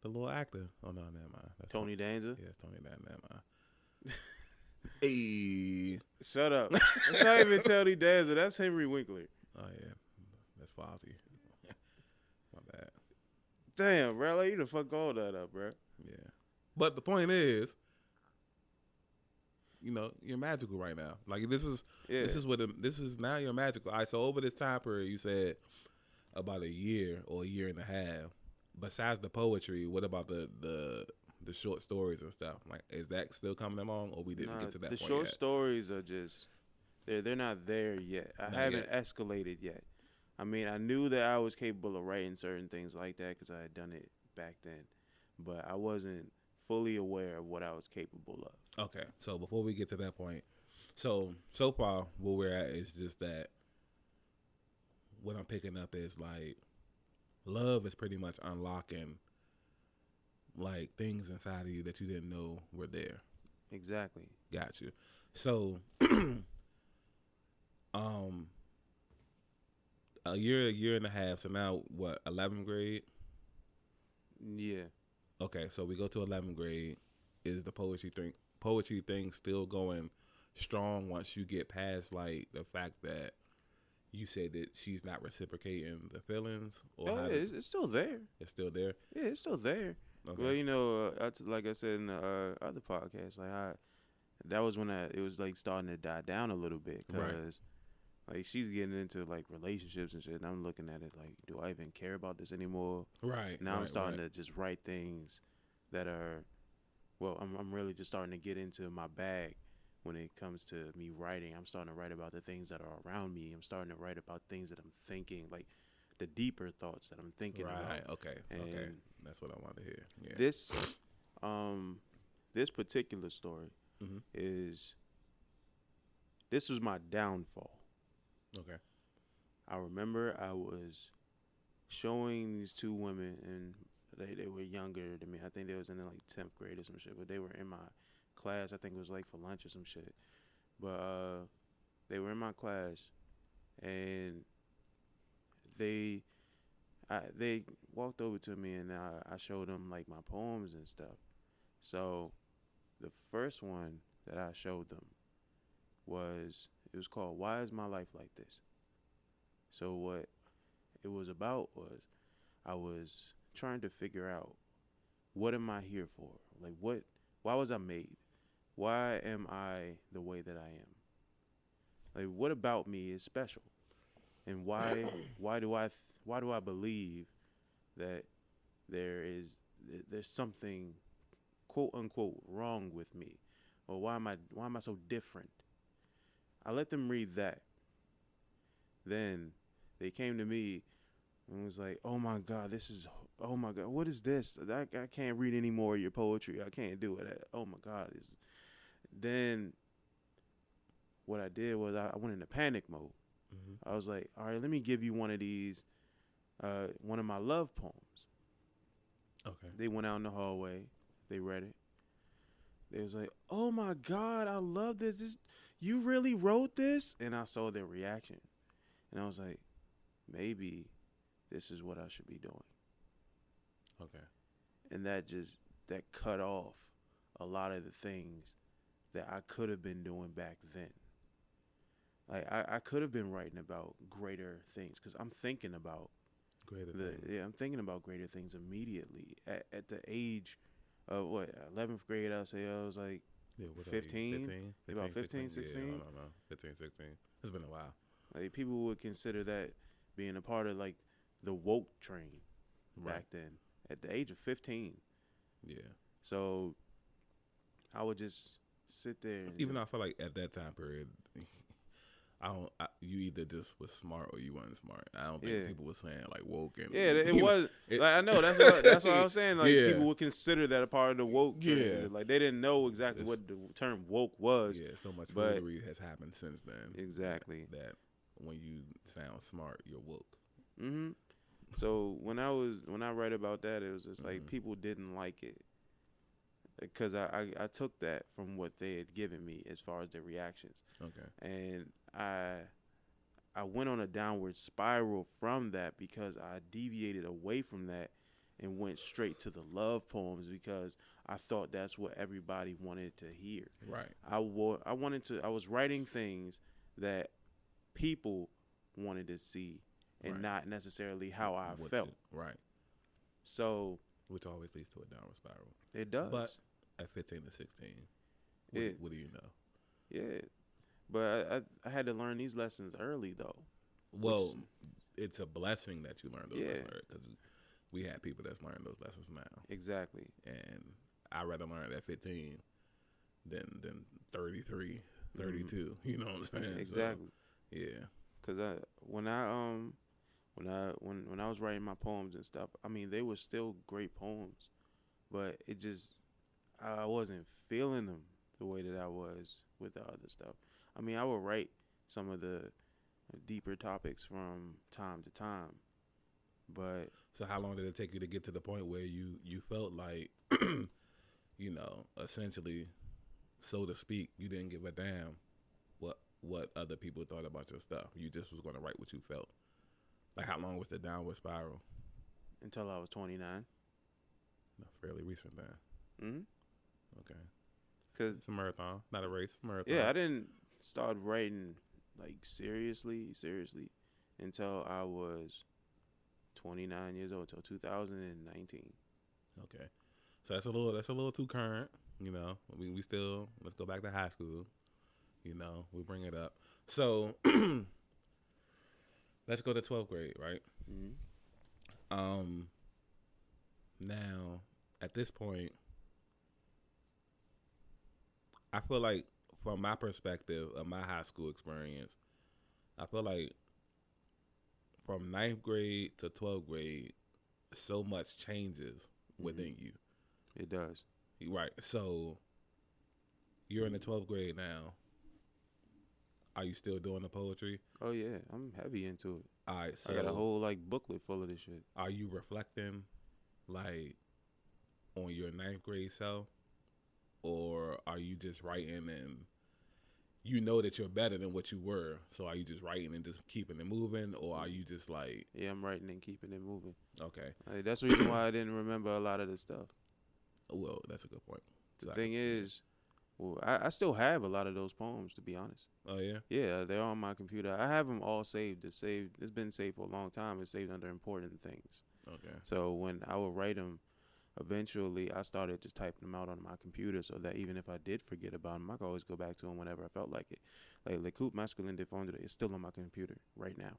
the little actor. Oh no, never mind. That's Tony Danza. Yeah, it's Tony Danza. Never mind. Hey, shut up. That's not even Tony Danza. That's Henry Winkler. Oh yeah, that's Fozzie. My bad. Damn, bro, like, you the fuck all that up, bro. Yeah, but the point is, you know, you're magical right now. Like this is now you're magical. All right, so over this time period, you said about a year or a year and a half. Besides the poetry, what about the short stories and stuff? Like, is that still coming along, or we didn't get to that point yet? The short stories are just they're not there yet. I haven't escalated yet. I mean, I knew that I was capable of writing certain things like that because I had done it back then, but I wasn't fully aware of what I was capable of. Okay, so before we get to that point, so far where we're at is just that what I'm picking up is like love is pretty much unlocking like things inside of you that you didn't know were there. Exactly. Got you. So a year and a half. So now what? 11th grade. Yeah. Okay, so we go to 11th grade. Is the poetry thing still going strong once you get past like the fact that you said that she's not reciprocating the feelings? Or it's still there. It's still there? Yeah, it's still there. Okay. Well, you know, like I said in the other podcast, like that was when it was like starting to die down a little bit because Like she's getting into like relationships and shit, and I'm looking at it like, do I even care about this anymore? Right. Now I'm right, starting right. to just write things that are, well, I'm really just starting to get into my bag when it comes to me writing. I'm starting to write about the things that are around me. I'm starting to write about things that I'm thinking, like the deeper thoughts that I'm thinking Right. about. Okay. And Okay. That's what I wanted to hear. Yeah. this, this particular story Mhm. is, this was my downfall. Okay. I remember I was showing these two women, and they were younger than me. I think they was in like 10th grade or some shit, but they were in my class. I think it was like for lunch or some shit. But they were in my class, and they walked over to me, and I showed them like my poems and stuff. So the first one that I showed them it was called "Why Is My Life Like This?" So what it was about was I was trying to figure out, what am I here for? Like why was I made? Why am I the way that I am? Like what about me is special? And why do I believe that there's something quote unquote wrong with me? Or why am I so different? I let them read that. Then they came to me and was like, "Oh my God, oh my God, what is this? I can't read any more of your poetry. I can't do it. Oh my God." Then what I did was I went into panic mode. Mm-hmm. I was like, "All right, let me give you one of these, one of my love poems." Okay. They went out in the hallway. They read it. They was like, "Oh my God, I love this. You really wrote this?" And I saw their reaction, and I was like, maybe this is what I should be doing. Okay. And that cut off a lot of the things that I could have been doing back then. Like I could have been writing about greater things, because I'm thinking about Greater things. I'm thinking about greater things immediately at the age of what, 11th grade. I'll say I was like Yeah. What 15, 15? about 15, 16? 16. Yeah. No. 15, 16. It's been a while. Like people would consider that being a part of like the woke train Right. back then at the age of 15. Yeah. So I would just sit there. And Even though I feel like at that time period, you either just was smart or you weren't smart. I don't think Yeah. people were saying like woke and yeah, it you know, was. it- Like I know that's what I was saying. Like Yeah. people would consider that a part of the woke train. Yeah. Like they didn't know exactly It's- what the term woke was. Yeah, so much but- foolery has happened since then. Exactly. That when you sound smart, you're woke. Mm-hmm. So when I read about that, it was just like people didn't like it, because I took that from what they had given me as far as their reactions, Okay. and I went on a downward spiral from that, because I deviated away from that and went straight to the love poems, because I thought that's what everybody wanted to hear. Right. I was writing things that people wanted to see, and Right. not necessarily how I What felt. Right. So Which always leads to a downward spiral. it does. But at 15 to 16, what do you know? Yeah. But I had to learn these lessons early, though. Well, it's a blessing that you learned those Yeah. lessons, because we have people that's learning those lessons now. Exactly. And I'd rather learn it at 15 than 33, 32. You know what I'm saying? So, Exactly. yeah. Because when I was writing my poems and stuff, I mean, they were still great poems, but it just, I wasn't feeling them the way that I was with the other stuff. I mean, I would write some of the deeper topics from time to time, but So how long did it take you to get to the point where you felt like, you know, essentially, so to speak, you didn't give a damn what other people thought about your stuff? You just was going to write what you felt. Like, how long was the downward spiral? until I was 29. No, fairly recent then. Mm-hmm. Okay. Cause It's a marathon, not a race. Marathon. yeah, I didn't start writing like seriously until I was 29 years old, till 2019. Okay. So that's a little too current. You know, we still, let's go back to high school. You know, we bring it up. So let's go to 12th grade, right? Mm-hmm. Now at this point, I feel like from my perspective of my high school experience, I feel like from 9th grade to 12th grade, so much changes within you. It does. Right. So you're in the 12th grade now. Are you still doing the poetry? Oh yeah, I'm heavy into it. All right. So I got a whole like booklet full of this shit. are you reflecting like on your 9th grade self, or are you just writing and you know that you're better than what you were? So are you just writing and just keeping it moving, or are you just like, Yeah, I'm writing and keeping it moving. okay, Like, that's the reason why I didn't remember a lot of this stuff. well, that's a good point. The thing is, well, I still have a lot of those poems, to be honest. Oh yeah. Yeah, they're on my computer. I have them all saved. It's been saved for a long time. It's saved under important things. Okay. So when I would write them, eventually I started just typing them out on my computer, so that even if I did forget about them, I could always go back to them whenever I felt like it. Like Le Coupe Masculine Défendre is still on my computer right now.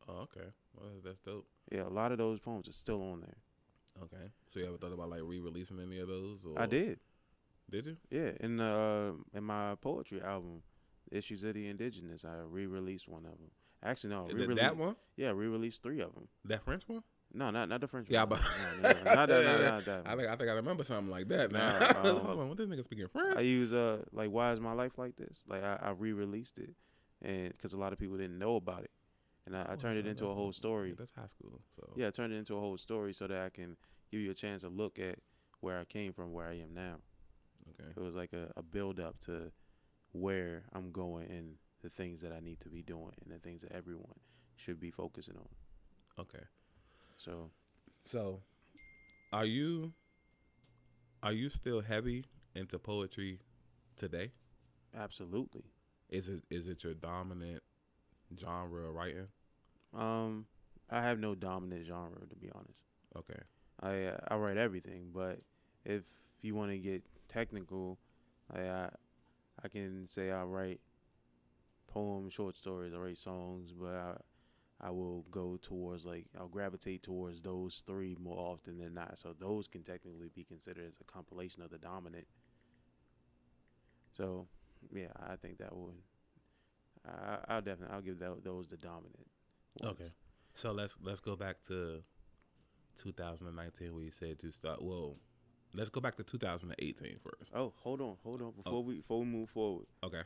Oh, okay. Well, that's dope. Yeah, a lot of those poems are still on there. Okay. So you ever thought about like re-releasing any of those? Or I did. Did you? Yeah, in my poetry album, Issues of the Indigenous, I re-released one of them. Actually, no, That one? Yeah, re-released 3 of them. That French one? No, not the French Yeah, one. but No, not that. I think I remember something like that. Now, Nah, hold on, what this nigga speaking French? I use like Why Is My Life Like This? Like I re-released it, and because a lot of people didn't know about it, and I turned it into a whole story. Yeah, that's high school. So Yeah, I turned it into a whole story so that I can give you a chance to look at where I came from, where I am now. okay. It was like a build up to where I'm going and the things that I need to be doing and the things that everyone should be focusing on. Okay. So Are you still heavy into poetry today? absolutely. Is it your dominant genre of writing? I have no dominant genre, to be honest. Okay. I write everything, but if you want to get technical, I can say I write poems, short stories, I write songs, but I will go towards I'll gravitate towards those 3 more often than not. So those can technically be considered as a compilation of the dominant. So yeah, I think that would. I'll give those the dominant ones. Okay. So let's go back to 2019 where you said you start. Well, let's go back to 2018 first. Oh, hold on. Before we move forward, Okay.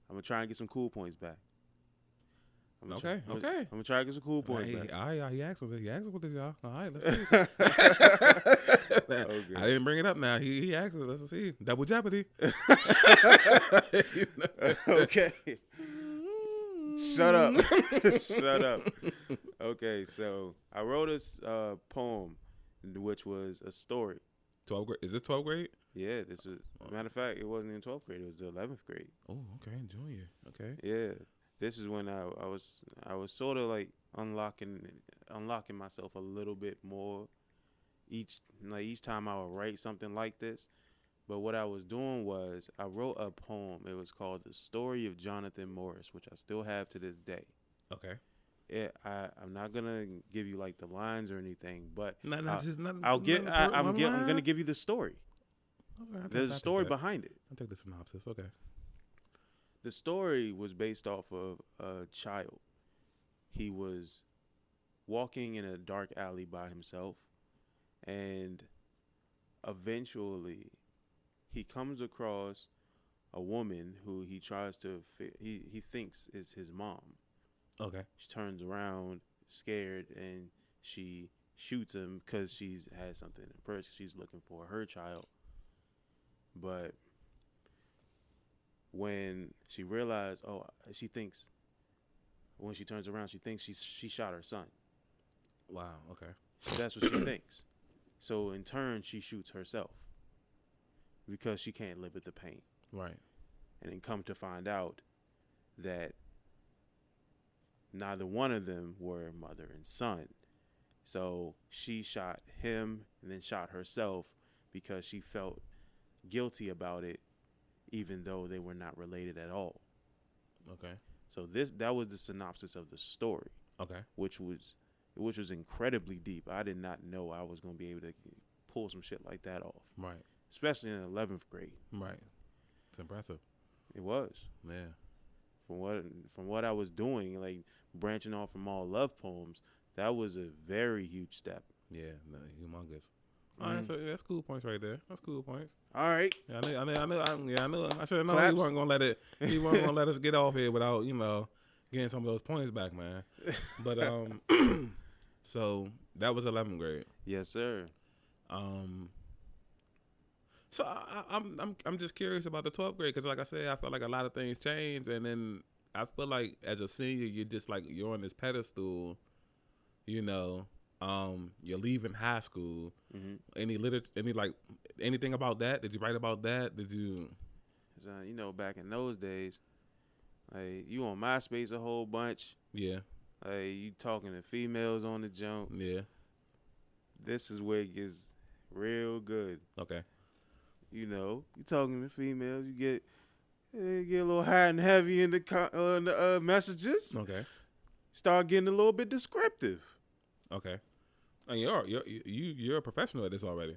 I'm gonna try and get some cool points back. Okay. I'm gonna try and get some cool points back. All right, he asked for this, y'all. All right, let's see. Okay. I didn't bring it up now. He asked us. Let's see. Double jeopardy. Okay. Shut up. Shut up. Okay, so I wrote a poem, which was a story. 12th grade. Is this 12th grade? Yeah, this is. Matter of fact, it wasn't in 12th grade. It was the 11th grade. Oh, okay, junior. Okay. Yeah, this is when I was sort of like unlocking myself a little bit more. Each time I would write something like this, but what I was doing was I wrote a poem. It was called "The Story of Jonathan Morris," which I still have to this day. Okay. Yeah, I'm not gonna give you like the lines or anything, but I'm gonna give you the story. Okay, There's a story behind it. I'll take the synopsis. Okay. The story was based off of a child. He was walking in a dark alley by himself, and eventually he comes across a woman who he tries to he thinks is his mom. Okay. She turns around scared and she shoots him because she's had something in her purse. She's looking for her child. But when she realized, when she turns around, she thinks she shot her son. Wow. Okay. That's what she thinks. So in turn, she shoots herself because she can't live with the pain. Right. And then come to find out that neither one of them were mother and son. So she shot him and then shot herself because she felt guilty about it, even though they were not related at all. Okay. So that was the synopsis of the story. Okay. which was incredibly deep. I did not know I was going to be able to pull some shit like that off, Right. especially in 11th grade. Right. It's impressive. It was. Yeah. From what I was doing, like branching off from all love poems, that was a very huge step. Yeah. No, humongous. All right, so that's cool points right there. That's cool points. All right. Yeah, I knew. I should have known Claps. he wasn't gonna let it. He wasn't gonna let us get off here without getting some of those points back, man. But so that was 11th grade. Yes, sir. So I'm just curious about the 12th grade because, like I said, I felt like a lot of things changed, and then I feel like as a senior, you're just like you're on this pedestal, You're leaving high school. Mm-hmm. Anything about that? Did you write about that? Did you? Back in those days, like you on MySpace a whole bunch. Yeah. Like you talking to females on the jump. Yeah. This is where it gets real good. Okay. You talking to females, you get a little hot and heavy in the messages. Okay. Start getting a little bit descriptive. Okay. And you're a professional at this already.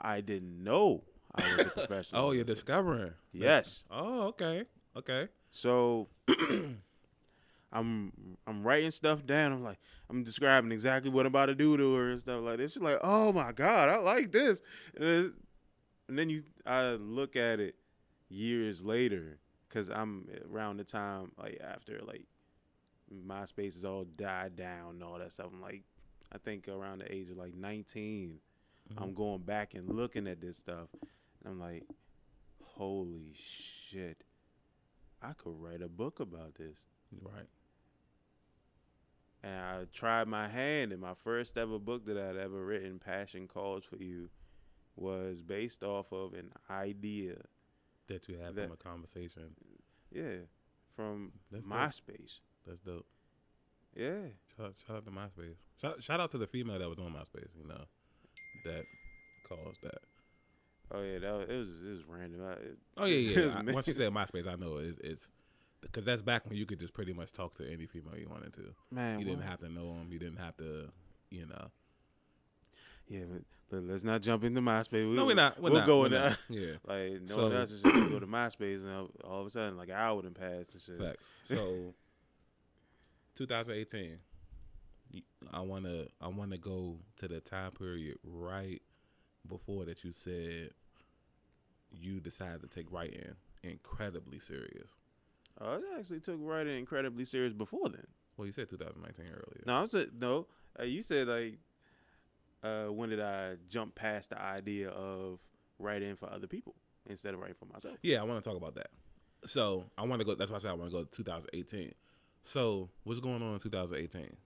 I didn't know I was a professional. Oh, you're discovering. Yes. Oh, okay. Okay. So I'm writing stuff down. I'm describing exactly what I'm about to do to her and stuff like this. She's like, oh my God, I like this. And then I look at it years later because I'm around the time after MySpace is all died down and all that stuff. I'm I think around the age of 19, Mm-hmm. I'm going back and looking at this stuff. And I'm like, holy shit, I could write a book about this. Right. And I tried my hand, and my first ever book that I'd ever written, Passion Calls for You, was based off of an idea that you had from a conversation. Yeah, from That's MySpace. That's dope. Yeah. Shout out to MySpace. Shout out to the female that was on MySpace. That caused that. Oh yeah, it was random. Yeah. Once you said MySpace, I know it's because that's back when you could just pretty much talk to any female you wanted to. Man, you didn't have to know them. You didn't have to, Yeah, but let's not jump into MySpace. No, we're not. We'll go in there. Yeah. No one else is just gonna go to MySpace, and all of a sudden, an hour done passed and shit. Facts. So, 2018. I wanna go to the time period right before that you said you decided to take writing incredibly serious. I actually took writing incredibly serious before then. Well, you said 2019 earlier. No, no. You said when did I jump past the idea of writing for other people instead of writing for myself? Yeah, I want to talk about that. So I want to go. That's why I said I want to go to 2018. So what's going on in 2018?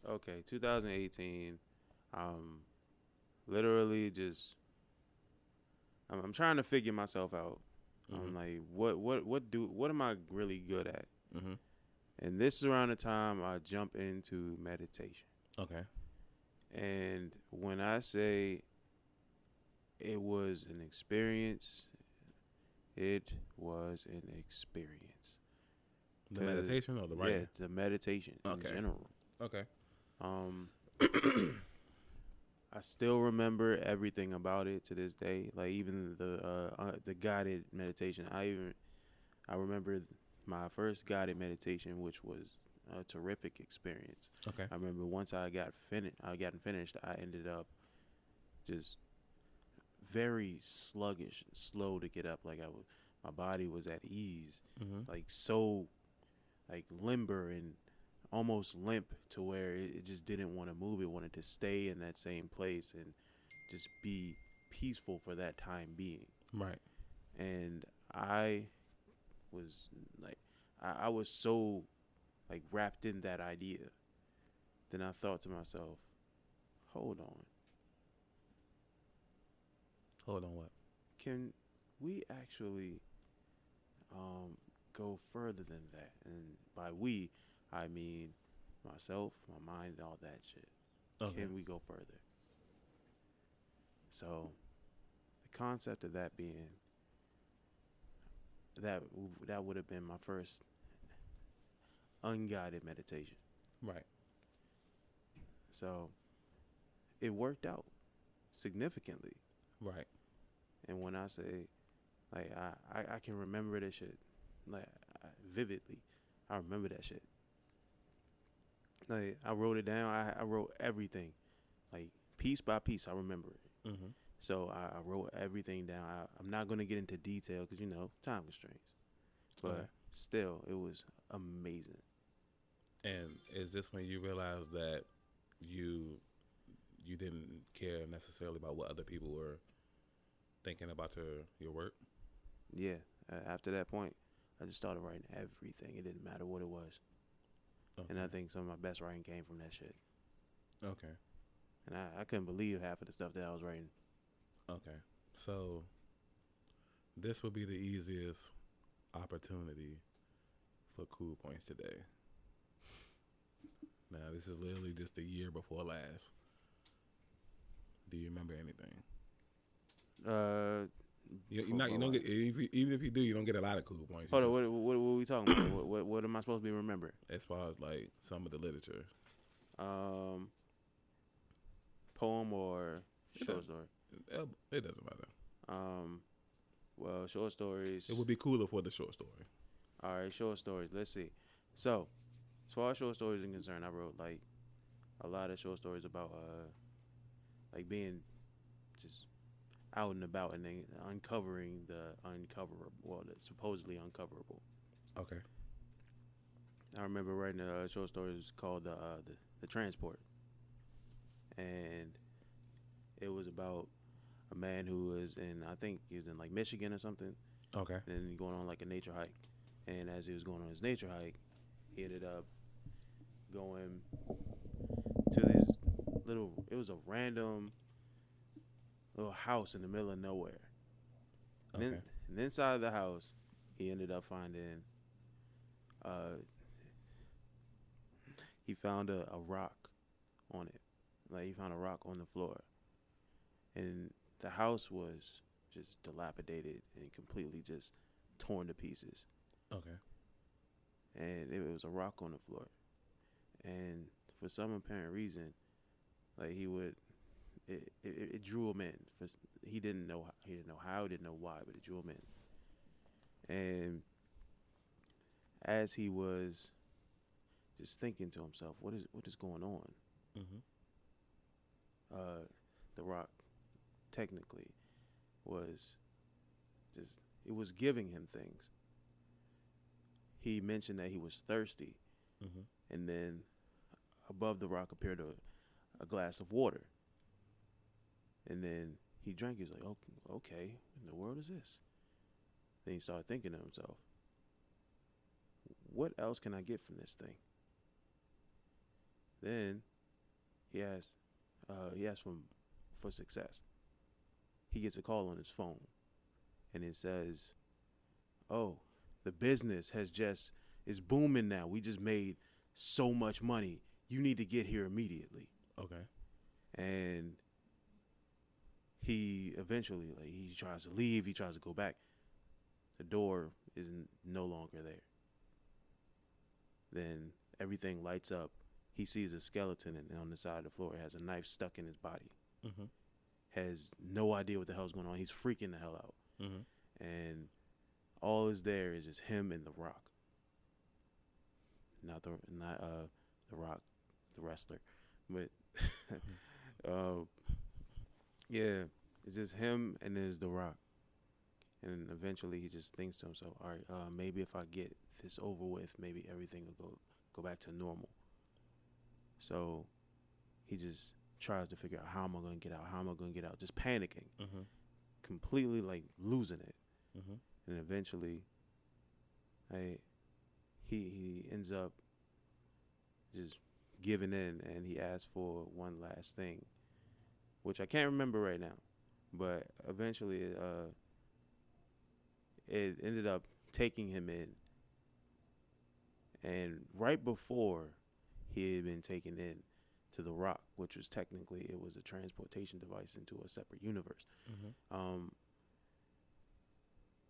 Okay, 2018. Literally just. I'm trying to figure myself out. Mm-hmm. I'm what am I really good at? Mm-hmm. And this is around the time I jump into meditation. Okay. And when I say it was an experience, it was an experience. The meditation or the writing? Yeah, the meditation in general. Okay. I still remember everything about it to this day. Like even the guided meditation. I remember my first guided meditation, which was a terrific experience. Okay. I remember once I got finished, I ended up just very sluggish and slow to get up. My body was at ease, Mm-hmm. Limber and almost limp to where it just didn't want to move. It wanted to stay in that same place and just be peaceful for that time being. Right. And I was I was so wrapped in that idea. Then I thought to myself, hold on. Hold on, what? Can we actually go further than that? And by we, I mean myself, my mind, all that shit. Okay. Can we go further? So the concept of that being that would have been my first unguided meditation. Right. So it worked out significantly. Right. And when I say, like, I can remember that shit, like, vividly. I remember that shit. Like, I wrote it down. I wrote everything, like, piece by piece. I remember it. Mm-hmm. So I wrote everything down. I'm not going to get into detail because, time constraints. But Okay. still, it was amazing. And is this when you realized that you didn't care necessarily about what other people were thinking about your work? Yeah. After that point, I just started writing everything. It didn't matter what it was. Okay. And I think some of my best writing came from that shit. Okay. And I couldn't believe half of the stuff that I was writing. Okay. So this would be the easiest opportunity for cool points today. Now, this is literally just a year before last. Do you remember anything? You don't get, even if you do, you don't get a lot of cool points. Hold on, what are we talking about? what am I supposed to be remembering? As far as like some of the literature, poem or short story? It doesn't matter. Well, short stories. It would be cooler for the short story. All right, short stories. Let's see. So, as far as short stories are concerned, I wrote like a lot of short stories about like being just out and about and then uncovering the uncoverable, well, the supposedly uncoverable. Okay. I remember writing a short story called the Transport, and it was about a man who was I think he was in like Michigan or something, Okay. and then going on like a nature hike, and as he was going on his nature hike, he ended up going to this it was a random little house in the middle of nowhere. Okay. And inside of the house, he ended up finding he found a rock on it. Like, he found a rock on the floor. And the house was just dilapidated and completely just torn to pieces. Okay. And it was a rock on the floor. And for some apparent reason, like, it drew him in. He didn't know how, he didn't know why, but it drew him in. And as he was just thinking to himself, what is going on? Mm-hmm. The rock technically was it was giving him things. He mentioned that he was thirsty, Mm-hmm. and then above the rock appeared a glass of water. And then he drank. He was like, "Oh, okay, what in the world is this?" Then he started thinking to himself, what else can I get from this thing? Then he asked for success. He gets a call on his phone, and it says, "Oh, the business is booming now. We just made so much money. You need to get here immediately." Okay. And he eventually, like, he tries to leave. He tries to go back. The door is no longer there. Then everything lights up. He sees a skeleton, and on the side of the floor, it has a knife stuck in his body. Mm-hmm. Has no idea what the hell's going on. He's freaking the hell out. Mm-hmm. And all is there is just him and the Rock. Not the Rock, the wrestler, but yeah, it's just him and there's the Rock. And eventually he just thinks to himself, all right, maybe if I get this over with, maybe everything will go back to normal. So he just tries to figure out, how am I going to get out? How am I going to get out? Just panicking, Mm-hmm. completely like losing it. Mm-hmm. And eventually, he ends up just giving in, and he asks for one last thing, which I can't remember right now. But eventually, it ended up taking him in. And right before he had been taken in to the Rock, which was technically, it was a transportation device into a separate universe. Mm-hmm.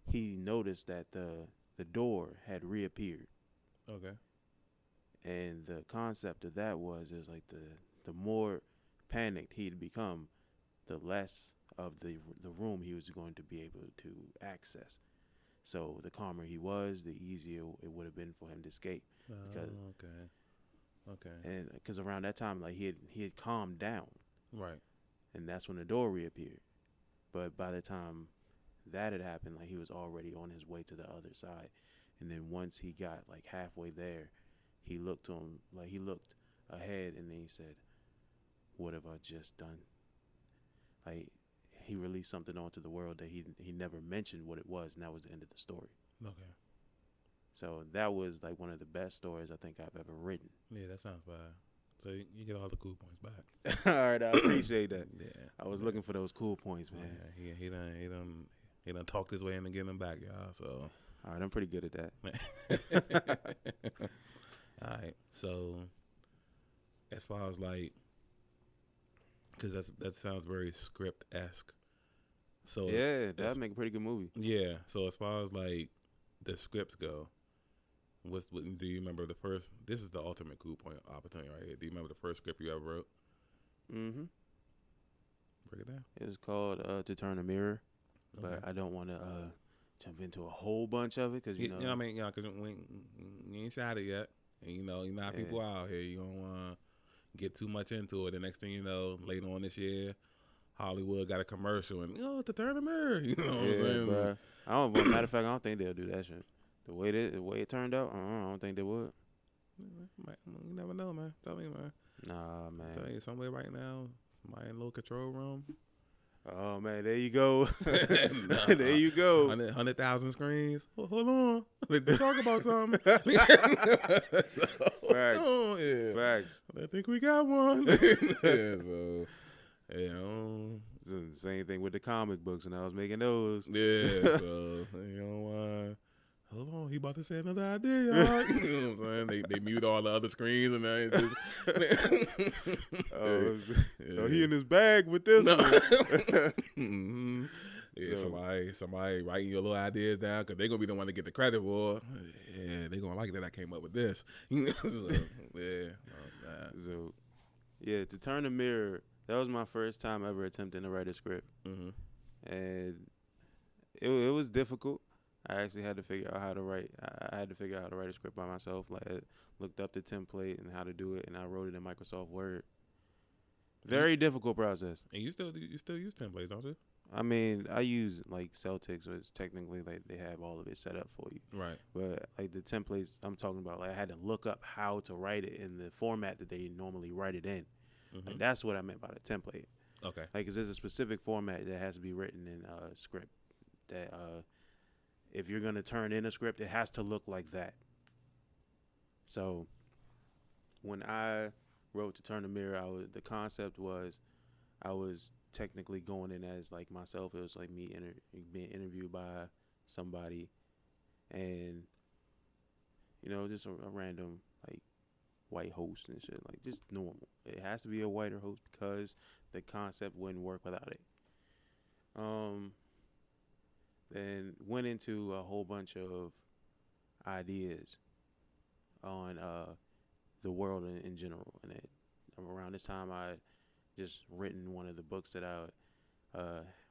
He noticed that the door had reappeared. Okay. And the concept of that was like the more panicked he'd become, the less of the room he was going to be able to access. So the calmer he was, the easier it would have been for him to escape. Because Okay. and because around that time, like he had calmed down, Right. and that's when the door reappeared. But by the time that had happened, like he was already on his way to the other side. And then once he got like halfway there, he looked ahead, and then he said, "What have I just done?" Like he released something onto the world that he never mentioned what it was, and that was the end of the story. Okay. So that was like one of the best stories I think I've ever written. Yeah, that sounds bad. So you get all the cool points back. All right, I appreciate that. Yeah. I was looking for those cool points, man. Yeah, he done talked his way into getting them back, y'all. So All right, I'm pretty good at that. all right. So as far as like, because that sounds very script-esque. So Yeah, that'd make a pretty good movie. yeah. So as far as like the scripts go, what do you remember the first? This is the ultimate cool point opportunity right here. Do you remember the first script you ever wrote? Mm-hmm. Break it down. It was called To Turn a Mirror, but Okay. I don't want to jump into a whole bunch of it because You know what I mean? Yeah, because we ain't shot it yet. And you know how people Yeah. out here. You don't want to get too much into it. The next thing you know, later on this year, Hollywood got a commercial and To Turn a Mirror. You know what I'm Yeah, saying? bro. I don't. But matter of fact, I don't think they'll do that shit. The way it turned out, I don't think they would. You never know, man. Tell me, man. Nah, man. Tell you somewhere right now, somebody in a little control room. Oh man, there you go. Nah. There you go. 100,000 screens. Hold on. Let's talk about something. Facts. Oh, yeah. Facts. I think we got one. Yeah, so, yeah, It's the same thing with the comic books when I was making those. yeah, so, hold on, he about to say another idea, y'all. You know what I'm saying? They mute all the other screens and then just... Oh, he in his bag with this No. one. Mm-hmm. Yeah, So- somebody writing your little ideas down because they're going to be the one to get the credit for. Yeah, they're going to like that I came up with this. So, yeah. So, yeah, To Turn a Mirror, that was my first time ever attempting to write a script. Mm-hmm. And it was difficult. I actually had to figure out how to write. I had to figure out how to write a script by myself. Like, I looked up the template and how to do it, and I wrote it in Microsoft Word. Very difficult process. And you still use templates, don't you? I mean, I use like Celtics, which technically like they have all of it set up for you. Right. But like the templates I'm talking about, like I had to look up how to write it in the format that they normally write it in. Mm-hmm. Like that's what I meant by the template. Okay. Like, 'cause there's a specific format that has to be written in a script that if you're gonna turn in a script, it has to look like that. So when I wrote To Turn the Mirror, the concept was I was technically going in as like myself. It was like me being interviewed by somebody, and just a random like white host and shit, like just normal. It has to be a whiter host because the concept wouldn't work without it. Then went into a whole bunch of ideas on the world in general, and around this time I just written one of the books that I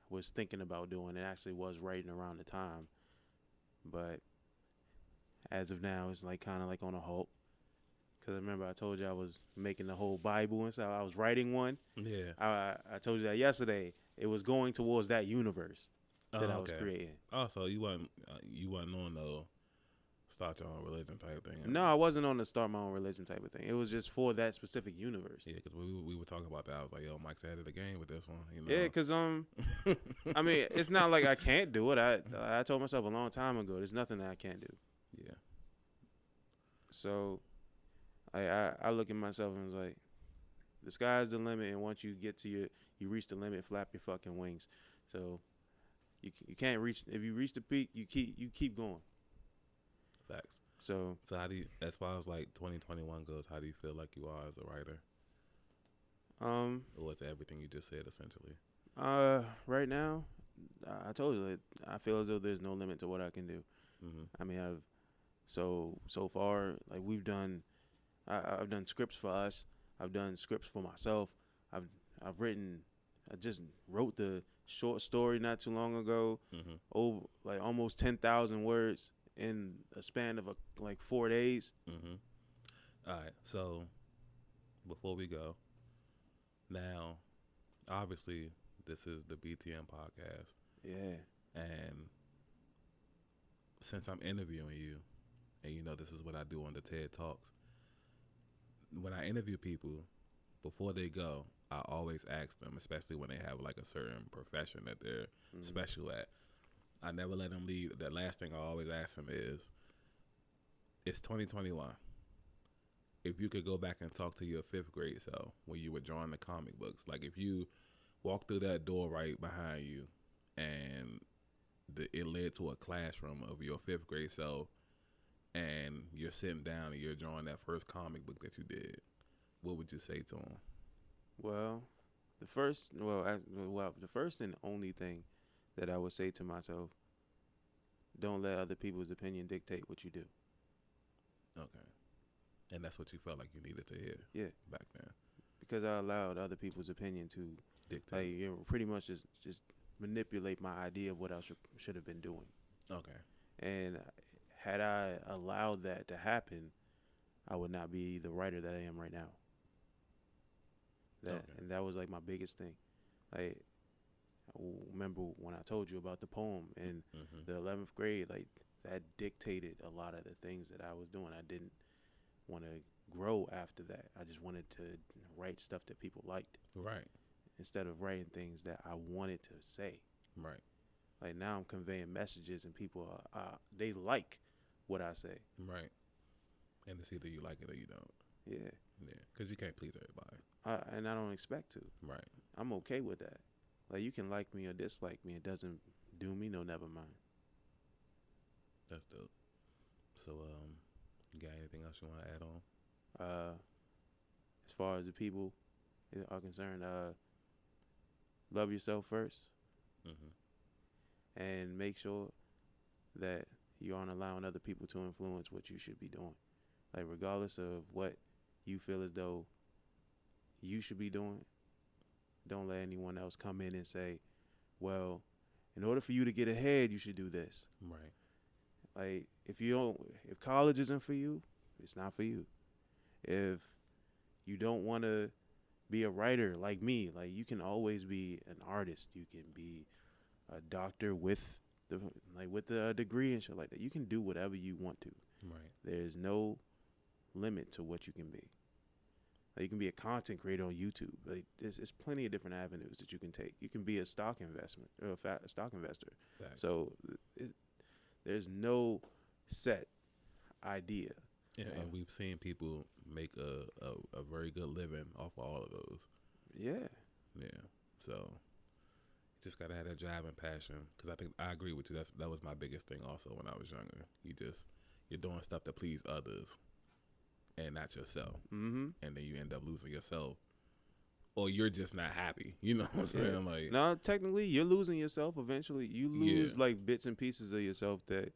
was thinking about doing. It actually was writing around the time, but as of now, it's like kind of like on a halt. Because I remember I told you I was making the whole Bible and stuff. I was writing one. Yeah. I told you that yesterday. It was going towards that universe that I was okay. creating. Oh, so you wasn't on the start your own religion type thing? No, I wasn't on the start my own religion type of thing. It was just for that specific universe. Yeah, because we were talking about that. I was like, yo, Mike's ahead of the game with this one. Yeah, because I mean, it's not like I can't do it. I told myself a long time ago, there's nothing that I can't do. Yeah. So I look at myself and was like, the sky's the limit, and once you get to you reach the limit, flap your fucking wings. So you can't reach. If you reach the peak, you keep going. Facts. So how do you, as far as like 2021 goes, how do you feel like you are as a writer? Or is everything you just said essentially? Right now, I told you that I feel as though there's no limit to what I can do. Mm-hmm. I mean, so far, like I've done scripts for us. I've done scripts for myself. I've written. I just wrote the short story not too long ago, over like almost 10,000 words in a span of like 4 days. All right, so before we go, now obviously this is the BTM podcast, Yeah. and since I'm interviewing you, and you know this is what I do on the TED Talks, when I interview people, before they go, I always ask them, especially when they have like a certain profession that they're special at. I never let them leave. The last thing I always ask them is, it's 2021. If you could go back and talk to your 5th grade self when you were drawing the comic books, like if you walk through that door right behind you and it led to a classroom of your 5th grade self, and you're sitting down and you're drawing that first comic book that you did, what would you say to them? Well, the first and only thing that I would say to myself, don't let other people's opinion dictate what you do. Okay. And that's what you felt like you needed to hear. Yeah. Back then. Because I allowed other people's opinion to Dictate. like, you know, pretty much just manipulate my idea of what I should have been doing. Okay. And had I allowed that to happen, I would not be the writer that I am right now. And that was like my biggest thing. Like, I remember when I told you about the poem in the 11th grade, like that dictated a lot of the things that I was doing. I didn't want to grow after that. I just wanted to write stuff that people liked. Right. Instead of writing things that I wanted to say. Right. Like now I'm conveying messages and people, they like what I say. Right. And it's either you like it or you don't. Yeah. Yeah. Because you can't please everybody. And I don't expect to. Right. I'm okay with that. Like you can like me or dislike me. It doesn't do me no never mind. That's dope. So, you got anything else you want to add on? As far as the people are concerned, love yourself first. And make sure that you aren't allowing other people to influence what you should be doing. Like regardless of what you feel as though you should be doing, don't let anyone else come in and say, well, in order for you to get ahead, you should do this. Right. Like if college isn't for you, it's not for you. If you don't want to be a writer like me, like you can always be an artist. You can be a doctor with the degree and shit like that. You can do whatever you want to. Right. There's no limit to what you can be. Like you can be a content creator on YouTube. Like there's plenty of different avenues that you can take. You can be a stock investment or a stock investor. Thanks. So there's no set idea. Yeah, and we've seen people make a very good living off of all of those. Yeah. Yeah. So you just gotta have that drive and passion. Because I agree with you. That was my biggest thing also when I was younger. You're doing stuff to please others and not yourself. And then you end up losing yourself, or you're just not happy. You know what I'm saying? Like, no, technically you're losing yourself. Eventually, you lose like bits and pieces of yourself that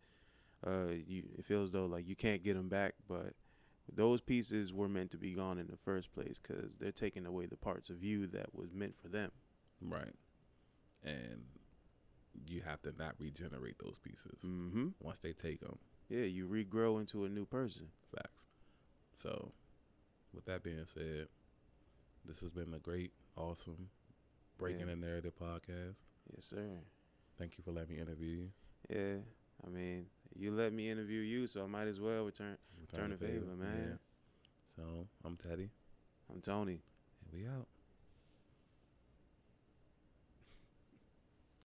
it feels though like you can't get them back. But those pieces were meant to be gone in the first place because they're taking away the parts of you that was meant for them. Right. And you have to not regenerate those pieces once they take them. Yeah, you regrow into a new person. Facts. So, with that being said, this has been a great, awesome Breaking the Narrative podcast. Yes, sir. Thank you for letting me interview you. Yeah, I mean, you let me interview you, so I might as well return the favor, man. Yeah. So, I'm Teddy. I'm Tony. And we out.